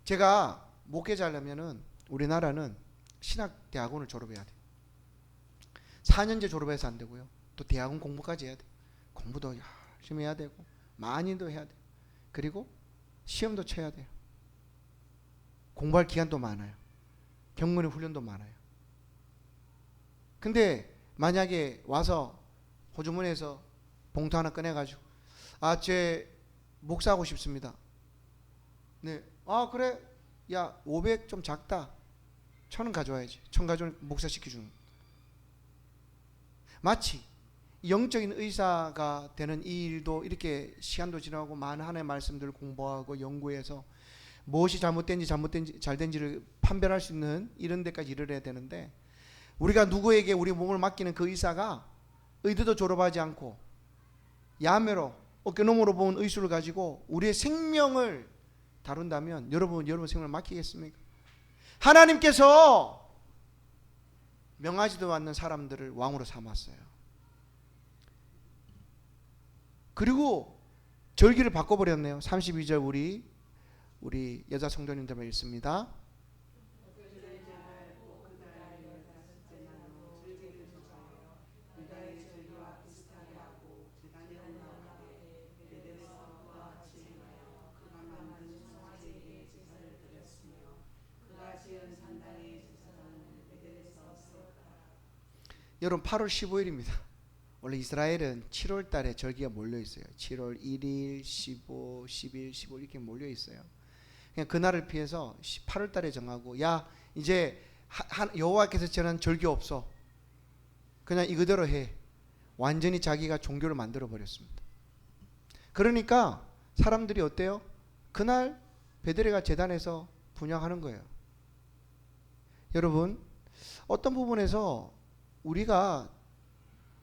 제가 목회자 하려면은 우리나라는 신학대학원을 졸업해야 돼요. 4년제 졸업해서 안 되고요. 또 대학원 공부까지 해야 돼요. 공부도 열심히 해야 되고 많이도 해야 돼요. 그리고 시험도 쳐야 돼요. 공부할 기간도 많아요. 경문의 훈련도 많아요. 근데 만약에 와서 호주머니에서 봉투 하나 꺼내가지고 제 목사하고 싶습니다. 네, 그래. 야, 500 좀 작다. 1000원 가져와야지. 1000 가져오면 목사 시켜주는. 마치 영적인 의사가 되는 이 일도 이렇게 시간도 지나고 많은 하나님의 말씀들을 공부하고 연구해서 무엇이 잘못된지 잘된지를 판별할 수 있는 이런 데까지 이르러야 되는데, 우리가 누구에게 우리 몸을 맡기는 그 의사가 의대도 졸업하지 않고 야매로 어깨너머로 본 의술을 가지고 우리의 생명을 다룬다면 여러분 생명을 맡기겠습니까? 하나님께서 명하지도 않는 사람들을 왕으로 삼았어요. 그리고 절기를 바꿔버렸네요. 32절 우리 여자 성도님들 읽습니다. 여러분 8월 15일입니다. 원래 이스라엘은 7월 달에 절기가 몰려 있어요. 7월 1일, 15, 10일, 15 이렇게 몰려 있어요. 그냥 그날을 피해서 8월 달에 정하고, 야 이제 여호와께서 정한 절기 없어. 그냥 이거대로 해. 완전히 자기가 종교를 만들어 버렸습니다. 그러니까 사람들이 어때요? 그날 베드레가 제단에서 분향하는 거예요. 여러분 어떤 부분에서 우리가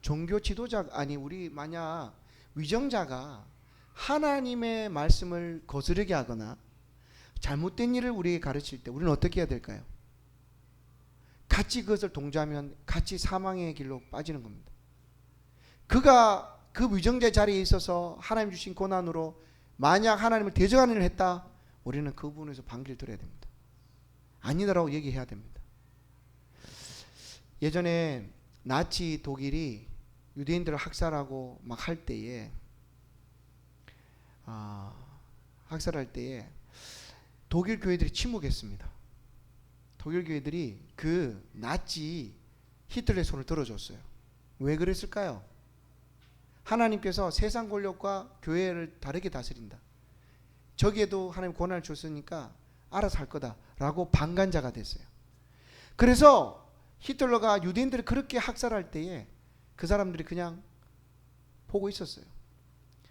종교 지도자 우리 만약 위정자가 하나님의 말씀을 거스르게 하거나 잘못된 일을 우리에게 가르칠 때 우리는 어떻게 해야 될까요? 같이 그것을 동조하면 같이 사망의 길로 빠지는 겁니다. 그가 그 위정자의 자리에 있어서 하나님 주신 고난으로 만약 하나님을 대적하는 일을 했다, 우리는 그 부분에서 반기를 들어야 됩니다. 아니다라고 얘기해야 됩니다. 예전에 나치 독일이 유대인들을 학살하고 막 할 때에 학살할 때에 독일 교회들이 침묵했습니다. 독일 교회들이 그 나치 히틀러의 손을 들어줬어요. 왜 그랬을까요? 하나님께서 세상 권력과 교회를 다르게 다스린다. 저기에도 하나님 권한을 줬으니까 알아서 할 거다라고 방관자가 됐어요. 그래서 히틀러가 유대인들을 그렇게 학살할 때에 그 사람들이 그냥 보고 있었어요.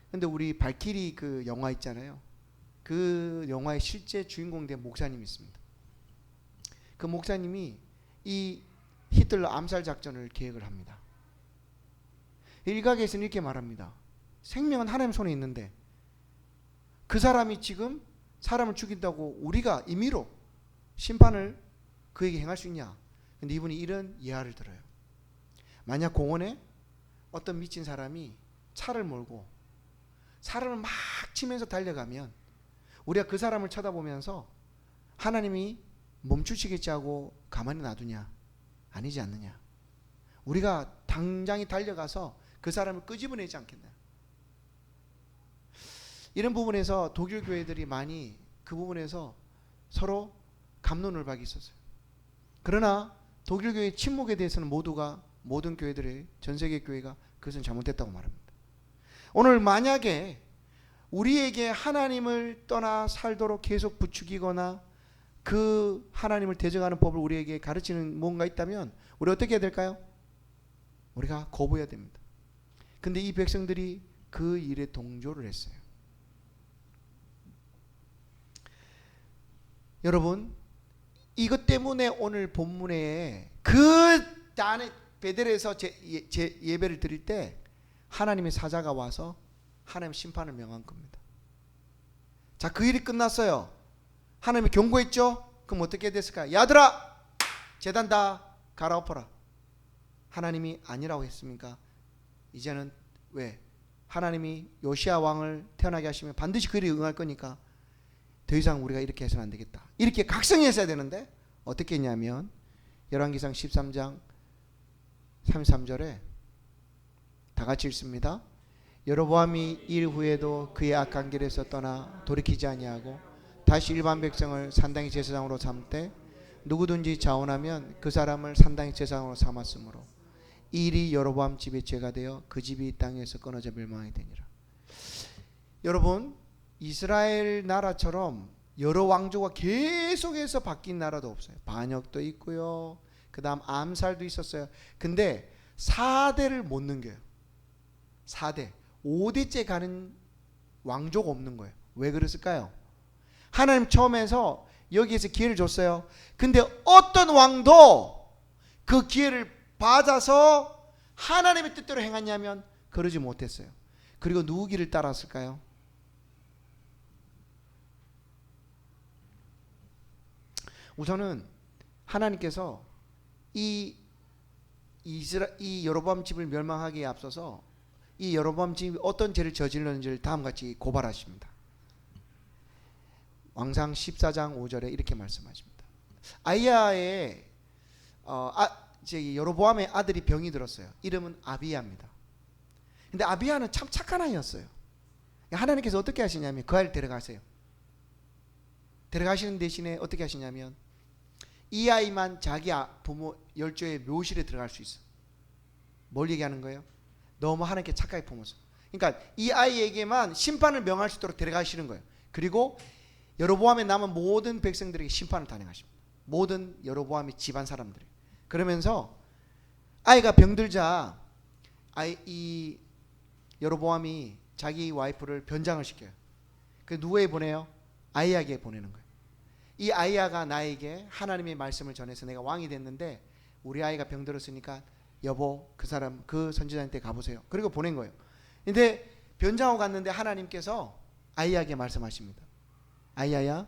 근데 우리 발키리 그 영화 있잖아요. 그 영화의 실제 주인공 된 목사님이 있습니다. 그 목사님이 이 히틀러 암살 작전을 계획을 합니다. 일각에서는 이렇게 말합니다. 생명은 하나님 손에 있는데 그 사람이 지금 사람을 죽인다고 우리가 임의로 심판을 그에게 행할 수 있냐? 근데 이분이 이런 예화를 들어요. 만약 공원에 어떤 미친 사람이 차를 몰고 사람을 막 치면서 달려가면 우리가 그 사람을 쳐다보면서 하나님이 멈추시겠지 하고 가만히 놔두냐? 아니지 않느냐? 우리가 당장에 달려가서 그 사람을 끄집어내지 않겠나? 이런 부분에서 독일 교회들이 많이 그 부분에서 서로 갑론을박이 있었어요. 그러나 독일 교회의 침묵에 대해서는 모든 교회들의 전 세계 교회가 그것은 잘못됐다고 말합니다. 오늘 만약에 우리에게 하나님을 떠나 살도록 계속 부추기거나 그 하나님을 대적하는 법을 우리에게 가르치는 뭔가 있다면 우리 어떻게 해야 될까요? 우리가 거부해야 됩니다. 근데 이 백성들이 그 일에 동조를 했어요. 여러분 이것 때문에 오늘 본문에 그 안에 베델에서 예배를 드릴 때 하나님의 사자가 와서 하나님의 심판을 명한 겁니다. 자, 그 일이 끝났어요. 하나님이 경고했죠? 그럼 어떻게 됐을까요? 야들아, 제단 다 갈아엎어라. 하나님이 아니라고 했습니까? 이제는 왜? 하나님이 요시야 왕을 태어나게 하시면 반드시 그 일에 응할 거니까 더 이상 우리가 이렇게 해서는 안 되겠다. 이렇게 각성했어야 되는데 어떻게 했냐면 열왕기상 13장 33절에 다 같이 읽습니다. 여로보암이 일 후에도 그의 악한 길에서 떠나 돌이키지 아니하고 다시 일반 백성을 산당의 제사장으로 삼되 누구든지 자원하면 그 사람을 산당의 제사장으로 삼았으므로 이 일이 여로보암 집의 죄가 되어 그 집이 이 땅에서 끊어져 멸망하게 되니라. 여러분, 이스라엘 나라처럼 여러 왕조가 계속해서 바뀐 나라도 없어요. 반역도 있고요, 그 다음 암살도 있었어요. 근데 4대를 못 넘겨요. 4대 5대째 가는 왕조가 없는 거예요. 왜 그랬을까요? 하나님 처음에서 여기에서 기회를 줬어요. 근데 어떤 왕도 그 기회를 받아서 하나님의 뜻대로 행하냐면 그러지 못했어요. 그리고 누구 길을 따랐을까요? 우선은 하나님께서 이 여로보암 집을 멸망하기에 앞서서 이 여로보암 집이 어떤 죄를 저질렀는지를 다음같이 고발하십니다. 왕상 14장 5절에 이렇게 말씀하십니다. 아이야의 여로보암의 아들이 병이 들었어요. 이름은 아비야입니다. 근데 아비야는 참 착한 아이였어요. 하나님께서 어떻게 하시냐면 그 아이를 데려가세요. 데려가시는 대신에 어떻게 하시냐면 이 아이만 자기 부모 열조의 묘실에 들어갈 수 있어. 뭘 얘기하는 거예요? 너무 하나님께 착하게 품어서. 그러니까 이 아이에게만 심판을 명할 수 있도록 데려가시는 거예요. 그리고 여로보암에 남은 모든 백성들에게 심판을 단행하십니다. 모든 여로보암의 집안 사람들이. 그러면서 아이가 병들자 이 여로보암이 자기 와이프를 변장을 시켜요. 그 누구에 보내요? 아이야에게 보내는 거예요. 이 아이야가 나에게 하나님의 말씀을 전해서 내가 왕이 됐는데 우리 아이가 병들었으니까 여보 그 사람 그 선지자한테 가보세요. 그리고 보낸 거예요. 근데 변장하고 갔는데 하나님께서 아이야에게 말씀하십니다. 아이야야,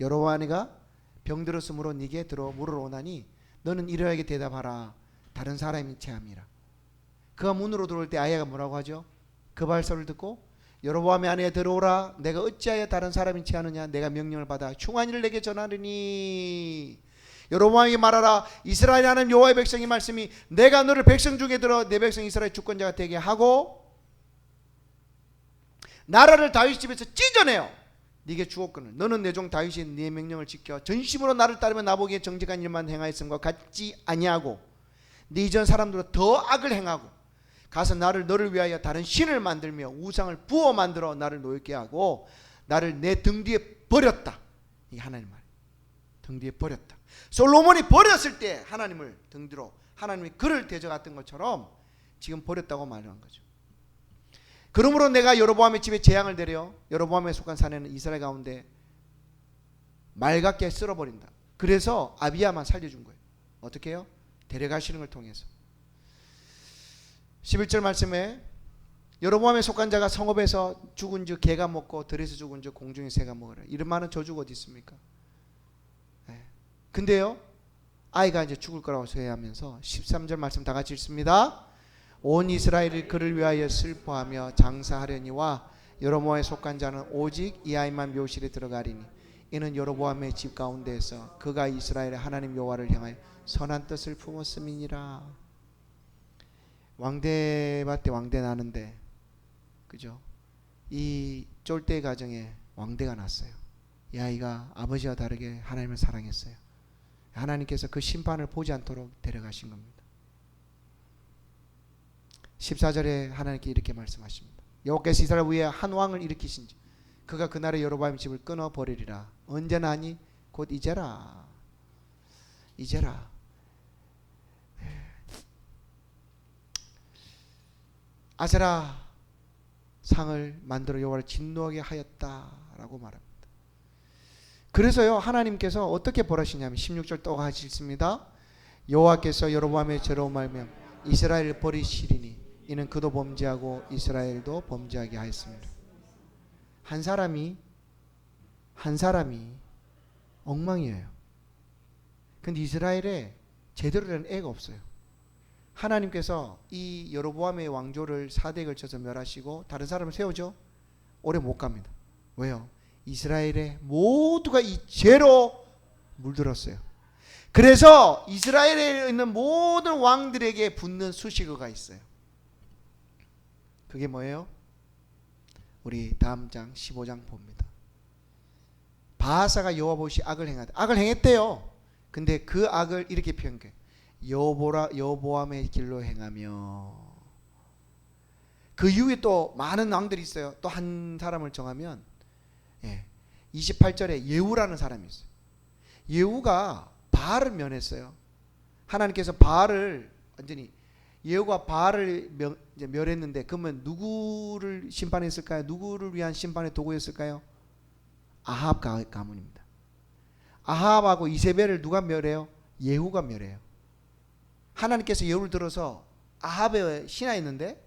여로보암이가 병들었으므로 네게 들어 물으러 오나니 너는 이러하게 대답하라. 다른 사람이 체함이라. 그가 문으로 들어올 때 아이야가 뭐라고 하죠? 그 발소리를 듣고 여로보암의 아내에 들어오라. 내가 어찌하여 다른 사람이 체하느냐? 내가 명령을 받아 흉한 일을 내게 전하리니 여로보암에게 말하라. 이스라엘 하나님 여호와의 백성의 말씀이 내가 너를 백성 중에 들어 내 백성 이스라엘 주권자가 되게 하고 나라를 다윗 집에서 찢어내어 네게 주었거늘 너는 내 종 다윗이 네 명령을 지켜 전심으로 나를 따르며 나보기에 정직한 일만 행하였음과 같지 아니하고 네 이전 사람들로 더 악을 행하고 가서 너를 위하여 다른 신을 만들며 우상을 부어 만들어 나를 노엽게 하고 나를 내 등 뒤에 버렸다. 이게 하나님 말. 등 뒤에 버렸다. 솔로몬이 버렸을 때 하나님을 등 뒤로 하나님이 그를 대적했던 것처럼 지금 버렸다고 말하는 거죠. 그러므로 내가 여로보암의 집에 재앙을 내려 여로보암에 속한 사내는 이스라엘 가운데 맑게 쓸어버린다. 그래서 아비야만 살려준 거예요. 어떻게 해요? 데려가시는 걸 통해서. 11절 말씀에 여로보암에 속한 자가 성읍에서 죽은 즉 개가 먹고 들에서 죽은 즉 공중의 새가 먹으라. 이런 많은 저주가 어디 있습니까? 근데요 아이가 이제 죽을 거라고 소해하면서 13절 말씀 다 같이 읽습니다. 온 이스라엘이 그를 위하여 슬퍼하며 장사하려니와 여로보암에 속한 자는 오직 이 아이만 묘실에 들어가리니 이는 여로보암의 집 가운데에서 그가 이스라엘의 하나님 여호와를 향하여 선한 뜻을 품었음이니라. 왕대밭에 왕대 나는데 그죠? 이 쫄대 가정에 왕대가 났어요. 이 아이가 아버지와 다르게 하나님을 사랑했어요. 하나님께서 그 심판을 보지 않도록 데려가신 겁니다. 14절에 하나님께 이렇게 말씀하십니다. 여호와께서 이스라엘 위에 한 왕을 일으키신지 그가 그날의 여로보암 집을 끊어버리리라. 언제나 하니 곧 이제라. 이제라. 아세라 상을 만들어 여호와를 진노하게 하였다라고 말합니다. 그래서요 하나님께서 어떻게 벌하시냐면 16절 또 같이 읽습니다. 여호와께서 여로보암의 죄로 말며 이스라엘을 버리시리니 이는 그도 범죄하고 이스라엘도 범죄하게 하였습니다. 한 사람이 엉망이에요. 근데 이스라엘에 제대로 된 애가 없어요. 하나님께서 이 여로보암의 왕조를 4대에 걸쳐서 멸하시고 다른 사람을 세우죠. 오래 못 갑니다. 왜요? 이스라엘의 모두가 이 죄로 물들었어요. 그래서 이스라엘에 있는 모든 왕들에게 붙는 수식어가 있어요. 그게 뭐예요? 우리 다음 장 15장 봅니다. 바하사가 여호와 보시 악을 행하다. 악을 행했대요. 근데 그 악을 이렇게 표현해. 여호보암의 길로 행하며. 그 이후에 또 많은 왕들이 있어요. 또 한 사람을 정하면 28절에 예후라는 사람이 있어요. 예후가 바알을 면했어요. 하나님께서 바알을 완전히 예후가 바알을 멸했는데 그러면 누구를 심판했을까요? 누구를 위한 심판의 도구였을까요? 아합 가문입니다. 아합하고 이세벨을 누가 멸해요? 예후가 멸해요. 하나님께서 예후를 들어서 아합의 신하였는데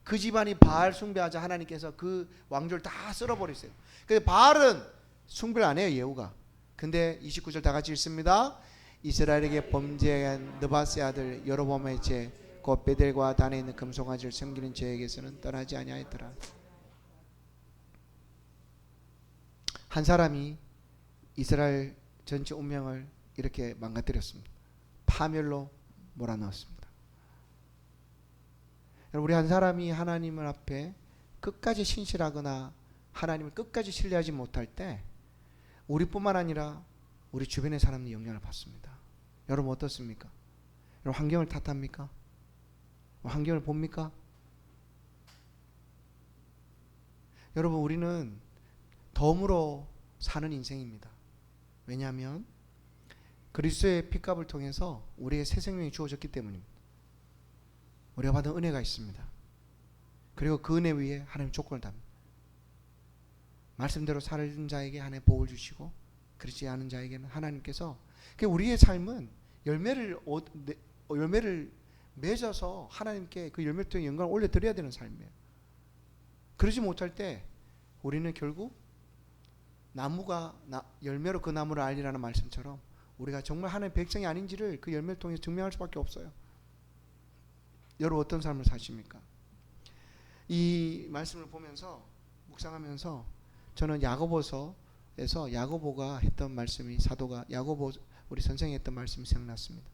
그 집안이 바알 숭배하자 하나님께서 그 왕조를 다 쓸어버렸어요. 그래서 바알은 숭배를 안 해요, 예후가. 근데 29절 다 같이 읽습니다. 이스라엘에게 범죄한 느바스의 아들 여로보암의 죄 곧 베델과 단에 있는 금송아지를 섬기는 죄에게서는 떠나지 아니하였더라. 한 사람이 이스라엘 전체 운명을 이렇게 망가뜨렸습니다. 파멸로 몰아넣었습니다. 우리 한 사람이 하나님을 앞에 끝까지 신실하거나 하나님을 끝까지 신뢰하지 못할 때 우리뿐만 아니라 우리 주변의 사람들이 영향을 받습니다. 여러분 어떻습니까? 여러분 환경을 탓합니까? 환경을 봅니까? 여러분 우리는 덤으로 사는 인생입니다. 왜냐하면 그리스도의 피값을 통해서 우리의 새 생명이 주어졌기 때문입니다. 우리가 받은 은혜가 있습니다. 그리고 그 은혜 위에 하나님 조건을 답니다. 말씀대로 사는 자에게 하나님 복을 주시고 그렇지 않은 자에게는 하나님께서 우리의 삶은 열매를 맺어서 하나님께 그 열매를 통해 영광을 올려드려야 되는 삶이에요. 그러지 못할 때 우리는 결국 나무가 열매로 그 나무를 알리라는 말씀처럼 우리가 정말 하나님의 백성이 아닌지를 그 열매를 통해 증명할 수밖에 없어요. 여러분 어떤 삶을 사십니까? 이 말씀을 보면서 묵상하면서 저는 야고보서에서 야고보가 했던 말씀이 사도가 야고보 우리 선생이 했던 말씀이 생각났습니다.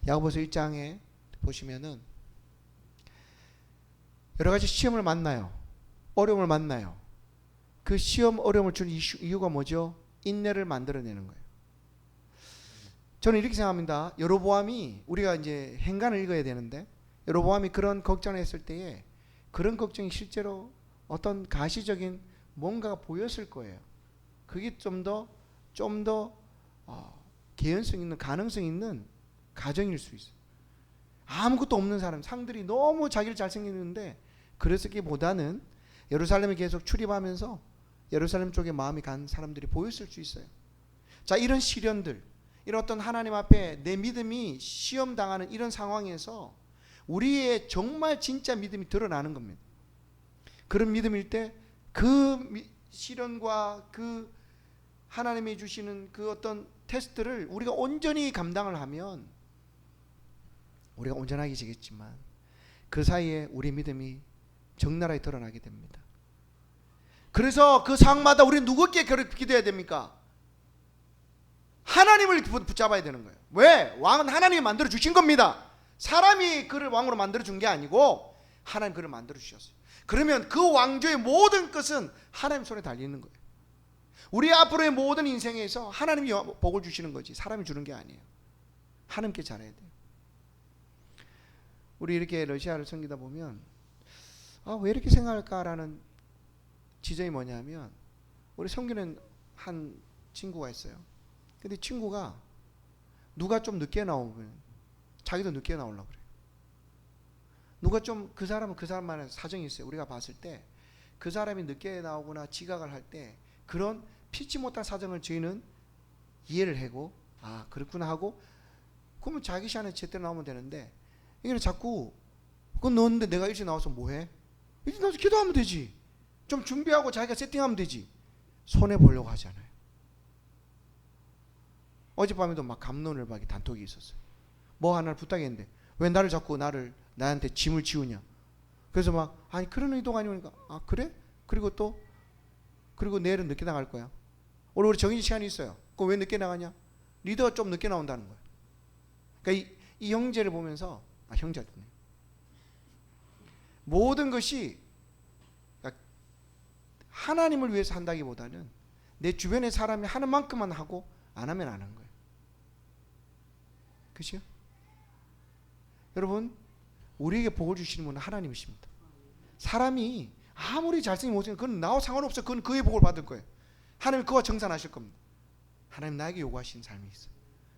야고보서 1장에 보시면은 여러 가지 시험을 만나요. 어려움을 만나요. 그 시험 어려움을 준 이유가 뭐죠? 인내를 만들어내는 거예요. 저는 이렇게 생각합니다. 여로보암이 우리가 이제 행간을 읽어야 되는데 여로보암이 그런 걱정을 했을 때에 그런 걱정이 실제로 어떤 가시적인 뭔가가 보였을 거예요. 그게 좀 더 개연성 있는 가능성 있는 가정일 수 있어요. 아무것도 없는 사람, 상들이 너무 자기를 잘생겼는데 그랬기보다는 예루살렘에 계속 출입하면서 예루살렘 쪽에 마음이 간 사람들이 보였을 수 있어요. 자, 이런 시련들, 이런 어떤 하나님 앞에 내 믿음이 시험당하는 이런 상황에서 우리의 정말 진짜 믿음이 드러나는 겁니다. 그런 믿음일 때 그 시련과 그 하나님이 주시는 그 어떤 테스트를 우리가 온전히 감당을 하면 우리가 온전하게 지겠지만 그 사이에 우리 믿음이 적나라하게 드러나게 됩니다. 그래서 그 상황마다 우리는 누구께 기도해야 됩니까? 하나님을 붙잡아야 되는 거예요. 왜? 왕은 하나님이 만들어 주신 겁니다. 사람이 그를 왕으로 만들어 준 게 아니고 하나님 그를 만들어 주셨어요. 그러면 그 왕조의 모든 것은 하나님 손에 달리는 거예요. 우리 앞으로의 모든 인생에서 하나님이 복을 주시는 거지 사람이 주는 게 아니에요. 하나님께 잘해야 돼요. 우리 이렇게 러시아를 섬기다 보면 왜 이렇게 생각할까라는 지점이 뭐냐면 우리 섬기는 한 친구가 있어요. 근데 친구가 누가 좀 늦게 나오면 자기도 늦게 나오려고 그래요. 누가 좀 그 사람은 그 사람만의 사정이 있어요. 우리가 봤을 때 그 사람이 늦게 나오거나 지각을 할 때 그런 피치 못한 사정을 저희는 이해를 하고 그렇구나 하고 그러면 자기 시간에 제대로 나오면 되는데 이게 자꾸 그건 넣었는데 내가 일찍 나와서 뭐해? 일찍 나와서 기도하면 되지. 좀 준비하고 자기가 세팅하면 되지. 손해보려고 하잖아요. 어젯밤에도 막 갑론을박이 단톡이 있었어요. 뭐 하나를 부탁했는데 왜 나를 자꾸 나한테 짐을 지우냐. 그래서 막 아니 그런 의도가 아니니까 아 그래? 그리고 내일은 늦게 나갈 거야. 오늘 우리 정해진 시간이 있어요. 그럼 왜 늦게 나가냐? 리더가 좀 늦게 나온다는 거야. 그러니까 이 형제를 보면서 형제네. 모든 것이 하나님을 위해서 한다기보다는 내 주변의 사람이 하는 만큼만 하고 안 하면 안 하는 거예요. 그렇죠? 여러분, 우리에게 복을 주시는 분은 하나님이십니다. 사람이 아무리 잘생긴 못생긴 그건 나와 상관없어. 그건 그의 복을 받을 거예요. 하나님 그와 정산하실 겁니다. 하나님 나에게 요구하시는 삶이 있어요.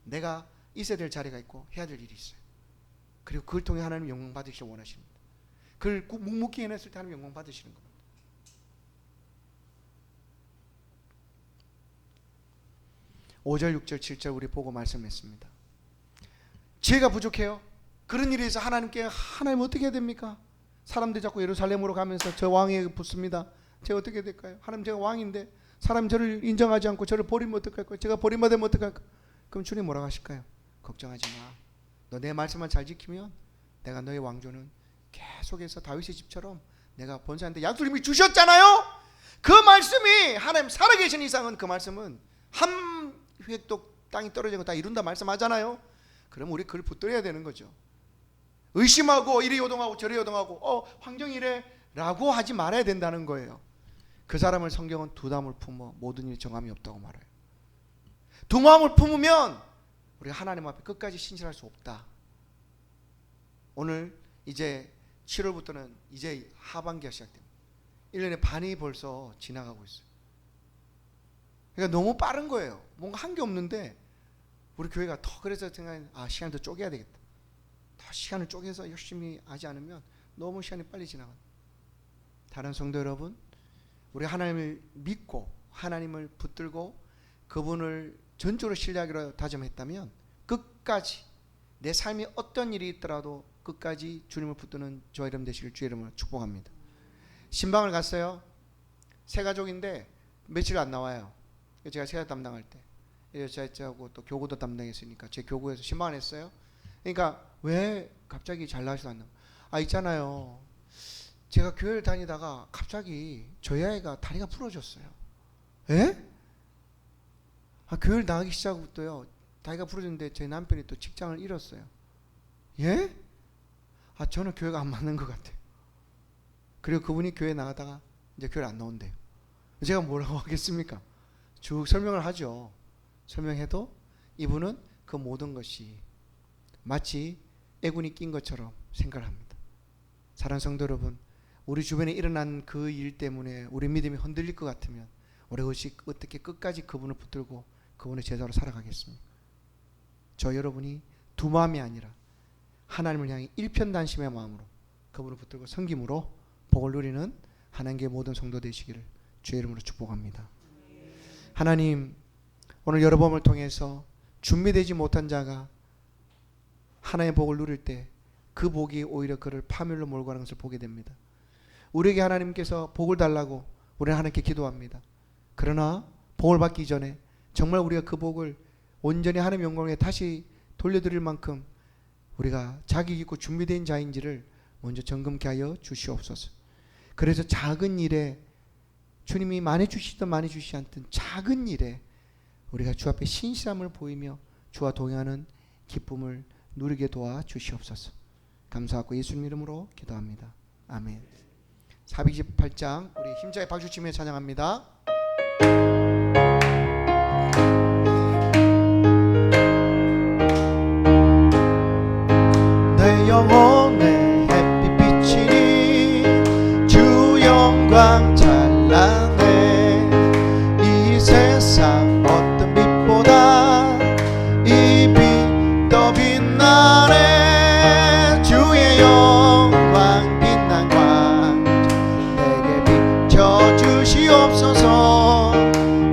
내가 있어야 될 자리가 있고 해야 될 일이 있어요. 그리고 그걸 통해 하나님 영광 받으시길 원하십니다. 그걸 묵묵히 해냈을 때 하나님 영광 받으시는 겁니다. (5절) (6절) (7절) 우리 보고 말씀했습니다. 지혜가 부족해요. 그런 일에 있어 하나님께 하나님 어떻게 해야 됩니까? 사람들이 자꾸 예루살렘으로 가면서 저 왕에게 붙습니다. 제가 어떻게 해야 될까요? 하나님 제가 왕인데 사람이 저를 인정하지 않고 저를 버리면 어떡할까요? 제가 버림받으면 어떡할까요? 그럼 주님 뭐라고 하실까요? 걱정하지 마. 너 내 말씀만 잘 지키면 내가 너의 왕조는 계속해서 다윗의 집처럼 내가 번성한데 약속을 이미 주셨잖아요. 그 말씀이 하나님 살아계신 이상은 그 말씀은 한 획도 땅이 떨어진 거 다 이룬다 말씀하잖아요. 그럼 우리 그걸 붙들어야 되는 거죠. 의심하고 이리 요동하고 저리 요동하고 환경이 이래 라고 하지 말아야 된다는 거예요. 그 사람을 성경은 두 마음을 품어 모든 일에 정함이 없다고 말해요. 두 마음을 품으면 우리가 하나님 앞에 끝까지 신실할 수 없다. 오늘 이제 7월부터는 이제 하반기가 시작됩니다. 1년의 반이 벌써 지나가고 있어요. 그러니까 너무 빠른 거예요. 뭔가 한 게 없는데 우리 교회가 더 그래서 생각해 시간을 더 쪼개야 되겠다. 더 시간을 쪼개서 열심히 하지 않으면 너무 시간이 빨리 지나가. 다른 성도 여러분, 우리 하나님을 믿고 하나님을 붙들고 그분을 전적으로 신뢰하기로 다짐했다면 끝까지 내 삶이 어떤 일이 있더라도 끝까지 주님을 붙드는 저와 여러분 되시길 주의 이름으로 축복합니다. 신방을 갔어요. 세 가족인데 며칠 안 나와요. 제가 세가 담당할 때 여자하고 또 교구도 담당했으니까 제 교구에서 신방을 했어요. 그러니까 왜 갑자기 잘 나와서 안 나와? 있잖아요. 제가 교회를 다니다가 갑자기 저희 아이가 다리가 부러졌어요. 에? 교회를 나가기 시작부터요 다리가 부러졌는데 제 남편이 또 직장을 잃었어요. 예? 저는 교회가 안 맞는 것 같아요. 그리고 그분이 교회 나가다가 이제 교회를 안 나온대요. 제가 뭐라고 하겠습니까? 쭉 설명을 하죠. 설명해도 이분은 그 모든 것이 마치 애군이 낀 것처럼 생각을 합니다. 사랑하는 성도 여러분, 우리 주변에 일어난 그 일 때문에 우리 믿음이 흔들릴 것 같으면 우리 어떻게 끝까지 그분을 붙들고 그분의 제자로 살아가겠습니까? 저 여러분이 두 마음이 아니라 하나님을 향해 일편단심의 마음으로 그분을 붙들고 섬김으로 복을 누리는 하나님의 모든 성도 되시기를 주의 이름으로 축복합니다. 하나님, 오늘 여러분을 통해서 준비되지 못한 자가 하나님의 복을 누릴 때 그 복이 오히려 그를 파멸로 몰고 가는 것을 보게 됩니다. 우리에게 하나님께서 복을 달라고 우리는 하나님께 기도합니다. 그러나 복을 받기 전에 정말 우리가 그 복을 온전히 하나님의 영광에 다시 돌려드릴 만큼 우리가 자격 있고 준비된 자인지를 먼저 점검케 하여 주시옵소서. 그래서 작은 일에 주님이 많이 주시든 많이 주시지 않든 작은 일에 우리가 주 앞에 신실함을 보이며 주와 동행하는 기쁨을 누리게 도와 주시옵소서. 감사하고 예수님 이름으로 기도합니다. 아멘. 428장 우리 힘차게 박수치며 찬양합니다. 내 영혼의 햇빛 비치니 주 영광 찬란해. 이 세상 어떤 빛보다 이 빛 더 빛나네. 주의 영광 빛난 광 내게 비춰주시옵소서.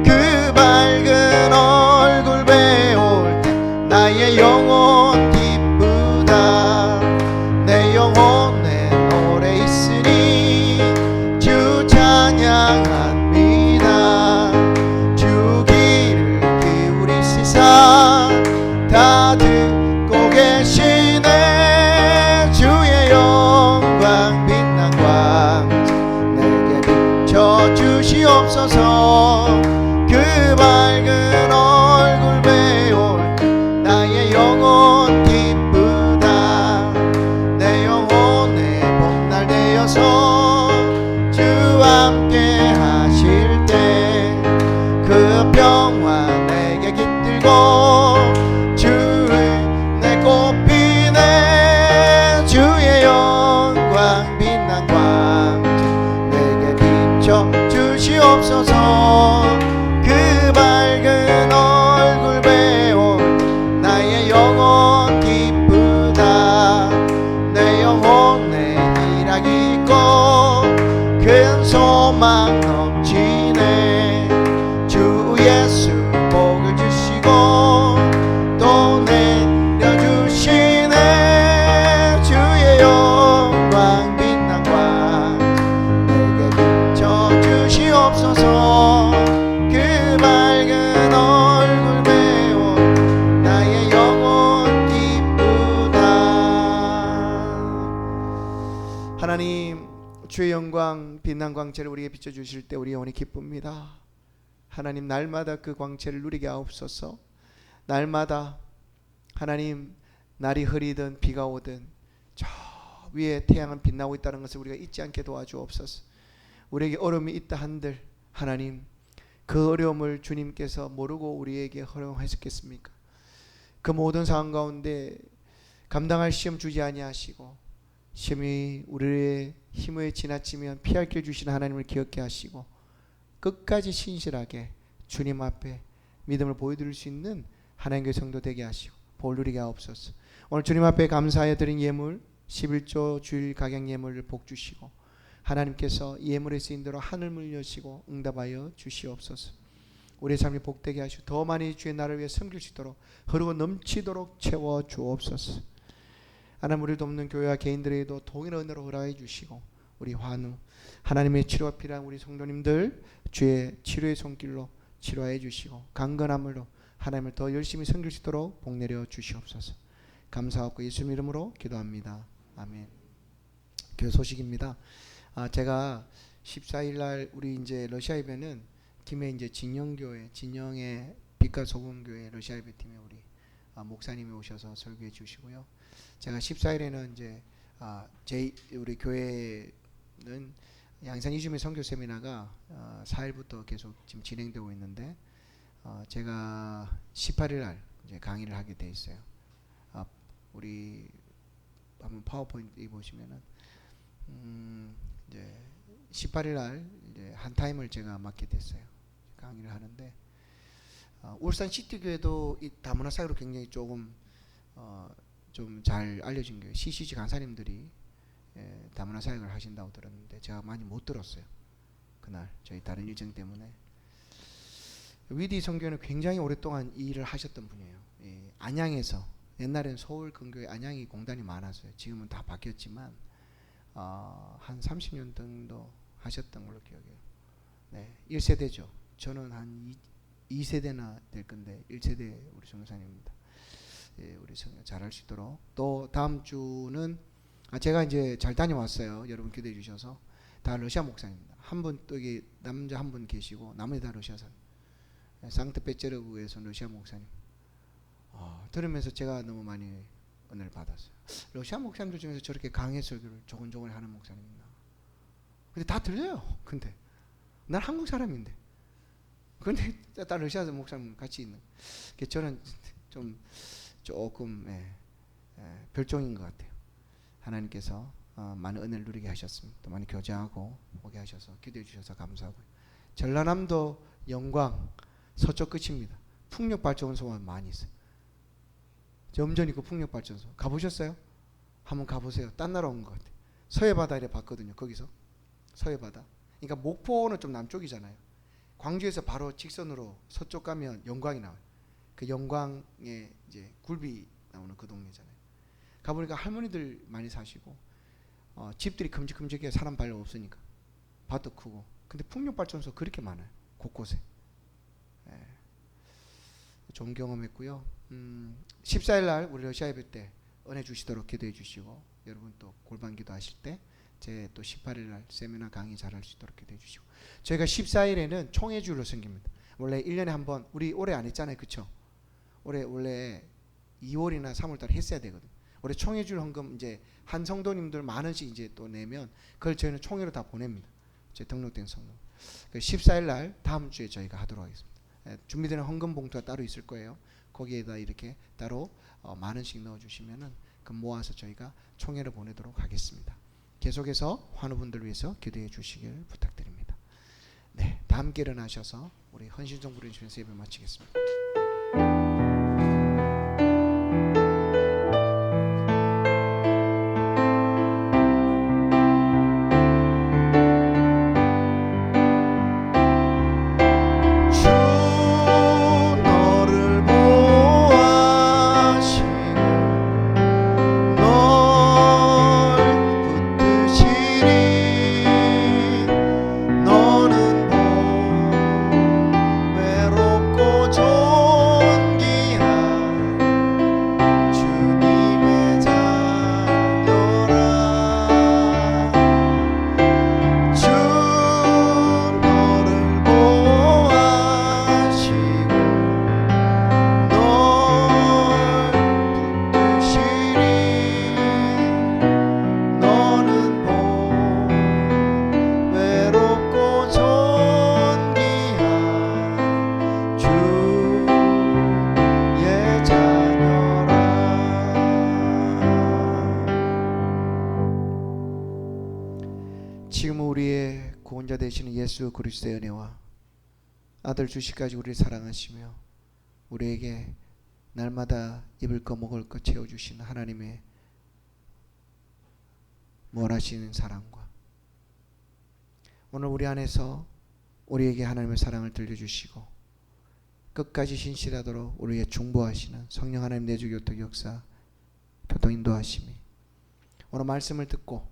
그 밝은 얼굴 배울 때 나의 영혼 기쁘다. 내 영혼에 노래 있으니 주 찬양합니다. 주 귀를 기울이시사 다 듣고 계신 영혼 기쁘다. 내 영혼의 봄날 되어서 주와 함께 하실 때 그 평화 내게 깃들고 주의 내 꽃피네 주의 영광 빛난 광채 내게 비춰 주시옵소서. 그 밝은 얼굴 배운 나의 영혼 기쁘다. 내 영혼에 희락이 있고 큰 소망 넘치네. 주 예수 복을 주시고 또 내려주시네. 주의 영광 빛난 광 내게 비춰 주시옵소서. 그 밝은 얼굴 배운 나의 영혼 기쁘다. 하나님, 주의 영광 빛난 광채를 우리에게 비춰주실 때 우리 영혼이 기쁩니다. 하나님, 날마다 그 광채를 누리게 하옵소서. 날마다 하나님, 날이 흐리든 비가 오든 저 위에 태양은 빛나고 있다는 것을 우리가 잊지 않게 도와주옵소서. 우리에게 어려움이 있다 한들 하나님, 그 어려움을 주님께서 모르고 우리에게 허용하셨겠습니까? 그 모든 상황 가운데 감당할 시험 주지 아니하시고 시험이 우리의 힘에 지나치면 피할 길 주시는 하나님을 기억해 하시고 끝까지 신실하게 주님 앞에 믿음을 보여드릴 수 있는 하나님의 성도 되게 하시고 복 누리게 하옵소서. 오늘 주님 앞에 감사하여 드린 예물 11조 주일 각양 예물을 복 주시고 하나님께서 예물에 쓰인 대로 하늘문을 여시고 응답하여 주시옵소서. 우리의 삶이 복되게 하시고 더 많이 주의 나라를 위해 섬길 수 있도록 흐르고 넘치도록 채워 주옵소서. 하나님, 우리 돕는 교회와 개인들에게도 동일한 은혜로 허락해 주시고 우리 환우 하나님의 치료가 필요한 우리 성도님들 주의 치료의 손길로 치료해 주시고 강건함으로 하나님을 더 열심히 섬길 수 있도록 복 내려 주시옵소서. 감사하고 예수님 이름으로 기도합니다. 아멘. 교회 소식입니다. 제가 14일 날 우리 이제 러시아 예배는 팀에 이제 진영교회, 진영의 빛과 소금 교회 러시아 예배 팀에 우리 목사님이 오셔서 설교해 주시고요. 제가 14일에는 이제 우리 교회는 양산 이주민 선교 세미나가 4일부터 계속 지금 진행되고 있는데 제가 18일 날 이제 강의를 하게 돼 있어요. 우리 한번 파워포인트 보시면은 이제 18일 날 이제 한 타임을 제가 맡게 됐어요. 강의를 하는데 울산 시티교회도 이 다문화 사역으로 굉장히 조금 좀 잘 알려진 교회 CCG 간사님들이 다문화 사역을 하신다고 들었는데 제가 많이 못 들었어요. 그날 저희 다른 일정 때문에. 위디 선교는 굉장히 오랫동안 이 일을 하셨던 분이에요. 안양에서 옛날엔 서울 근교에 안양이 공단이 많았어요. 지금은 다 바뀌었지만 한 30년 정도 하셨던 걸로 기억해요. 네, 1세대죠. 저는 한 2세대나 될 건데 1세대 우리 선교사님입니다. 우리 선교 잘할 수 있도록. 또 다음 주는 제가 이제 잘 다녀왔어요. 여러분 기대해 주셔서. 다 러시아 목사입니다. 한 분 또 여기 남자 한 분 계시고 나머지 다 러시아 사람. 상트페테르부르크에서 러시아 목사님. 들으면서 제가 너무 많이 은혜를 받았어요. 러시아 목사님들 중에서 저렇게 강해 설교를 조곤조곤 하는 목사님 있나? 근데 다 들려요. 근데 난 한국 사람인데. 근데 다 러시아 목사님 같이 있는. 저는 좀 조금 별종인 것 같아요. 하나님께서 많은 은혜를 누리게 하셨습니다. 또 많이 교제하고 오게 하셔서 기도해 주셔서 감사하고요. 전라남도 영광 서쪽 끝입니다. 풍력발전소가 많이 있어요. 점점 있고 풍력발전소 가보셨어요? 한번 가보세요. 딴 나라 온 것 같아요. 서해바다에 봤거든요. 거기서 서해바다. 그러니까 목포는 좀 남쪽이잖아요. 광주에서 바로 직선으로 서쪽 가면 영광이 나와요. 그 영광에 이제 굴비 나오는 그 동네잖아요. 가보니까 할머니들 많이 사시고 집들이 큼직큼직해요. 사람 별로 없으니까. 밭도 크고. 근데 풍력발전소 그렇게 많아요. 곳곳에. 좋은 경험했고요. 14일 날 우리 러시아 예배 때 은혜 주시도록 기도해 주시고 여러분 또 골반 기도하실 때 제 또 18일 날 세미나 강의 잘할 수 있도록 기도해 주시고 저희가 14일에는 총회주일로 섬깁니다. 원래 1년에 한 번 우리 올해 안 했잖아요. 그쵸? 올해 원래 2월이나 3월달에 했어야 되거든요. 올해 총회줄 헌금 이제 한 성도님들 만 원씩 이제 또 내면 그걸 저희는 총회로 다 보냅니다. 제 등록된 성도. 14일 날 다음 주에 저희가 하도록 하겠습니다. 준비되는 헌금 봉투가 따로 있을 거예요. 거기에다 이렇게 따로 만 원씩 넣어주시면은 그 모아서 저희가 총회를 보내도록 하겠습니다. 계속해서 환우분들 위해서 기도해 주시길 부탁드립니다. 네, 다 함께 일어나셔서 우리 헌신성 부르시면서 예배 마치겠습니다. 주 너를 보아시고 널 붙드시리 너는 외롭고 존귀한 주님의 자녀라 주 너를 보아시고 널 붙드시리 너는 외롭고 존귀한 주의 자녀라. 지금 우리의 구원자 되시는 예수 그리스도의 은혜와 아들 주시까지 우리를 사랑하시며 우리에게 날마다 입을 거 먹을 거 채워주시는 하나님의 무한하시는 사랑과 오늘 우리 안에서 우리에게 하나님의 사랑을 들려주시고 끝까지 신실하도록 우리에게 중보하시는 성령 하나님 내주 교통 역사 교통 인도하심이 오늘 말씀을 듣고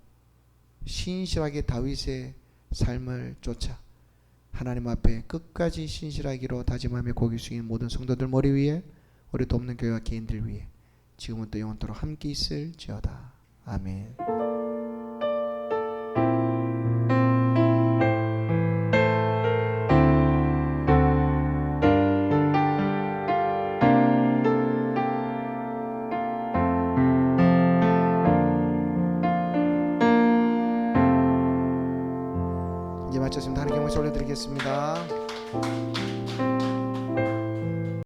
신실하게 다윗의 삶을 쫓아 하나님 앞에 끝까지 신실하기로 다짐하며 고개 숙이는 모든 성도들 머리 위에 우리 돕는 교회와 개인들 위해 지금부터 영원토록 함께 있을지어다. 아멘. 이제 마쳤습니다. 하나님께 영광 올려드리겠습니다.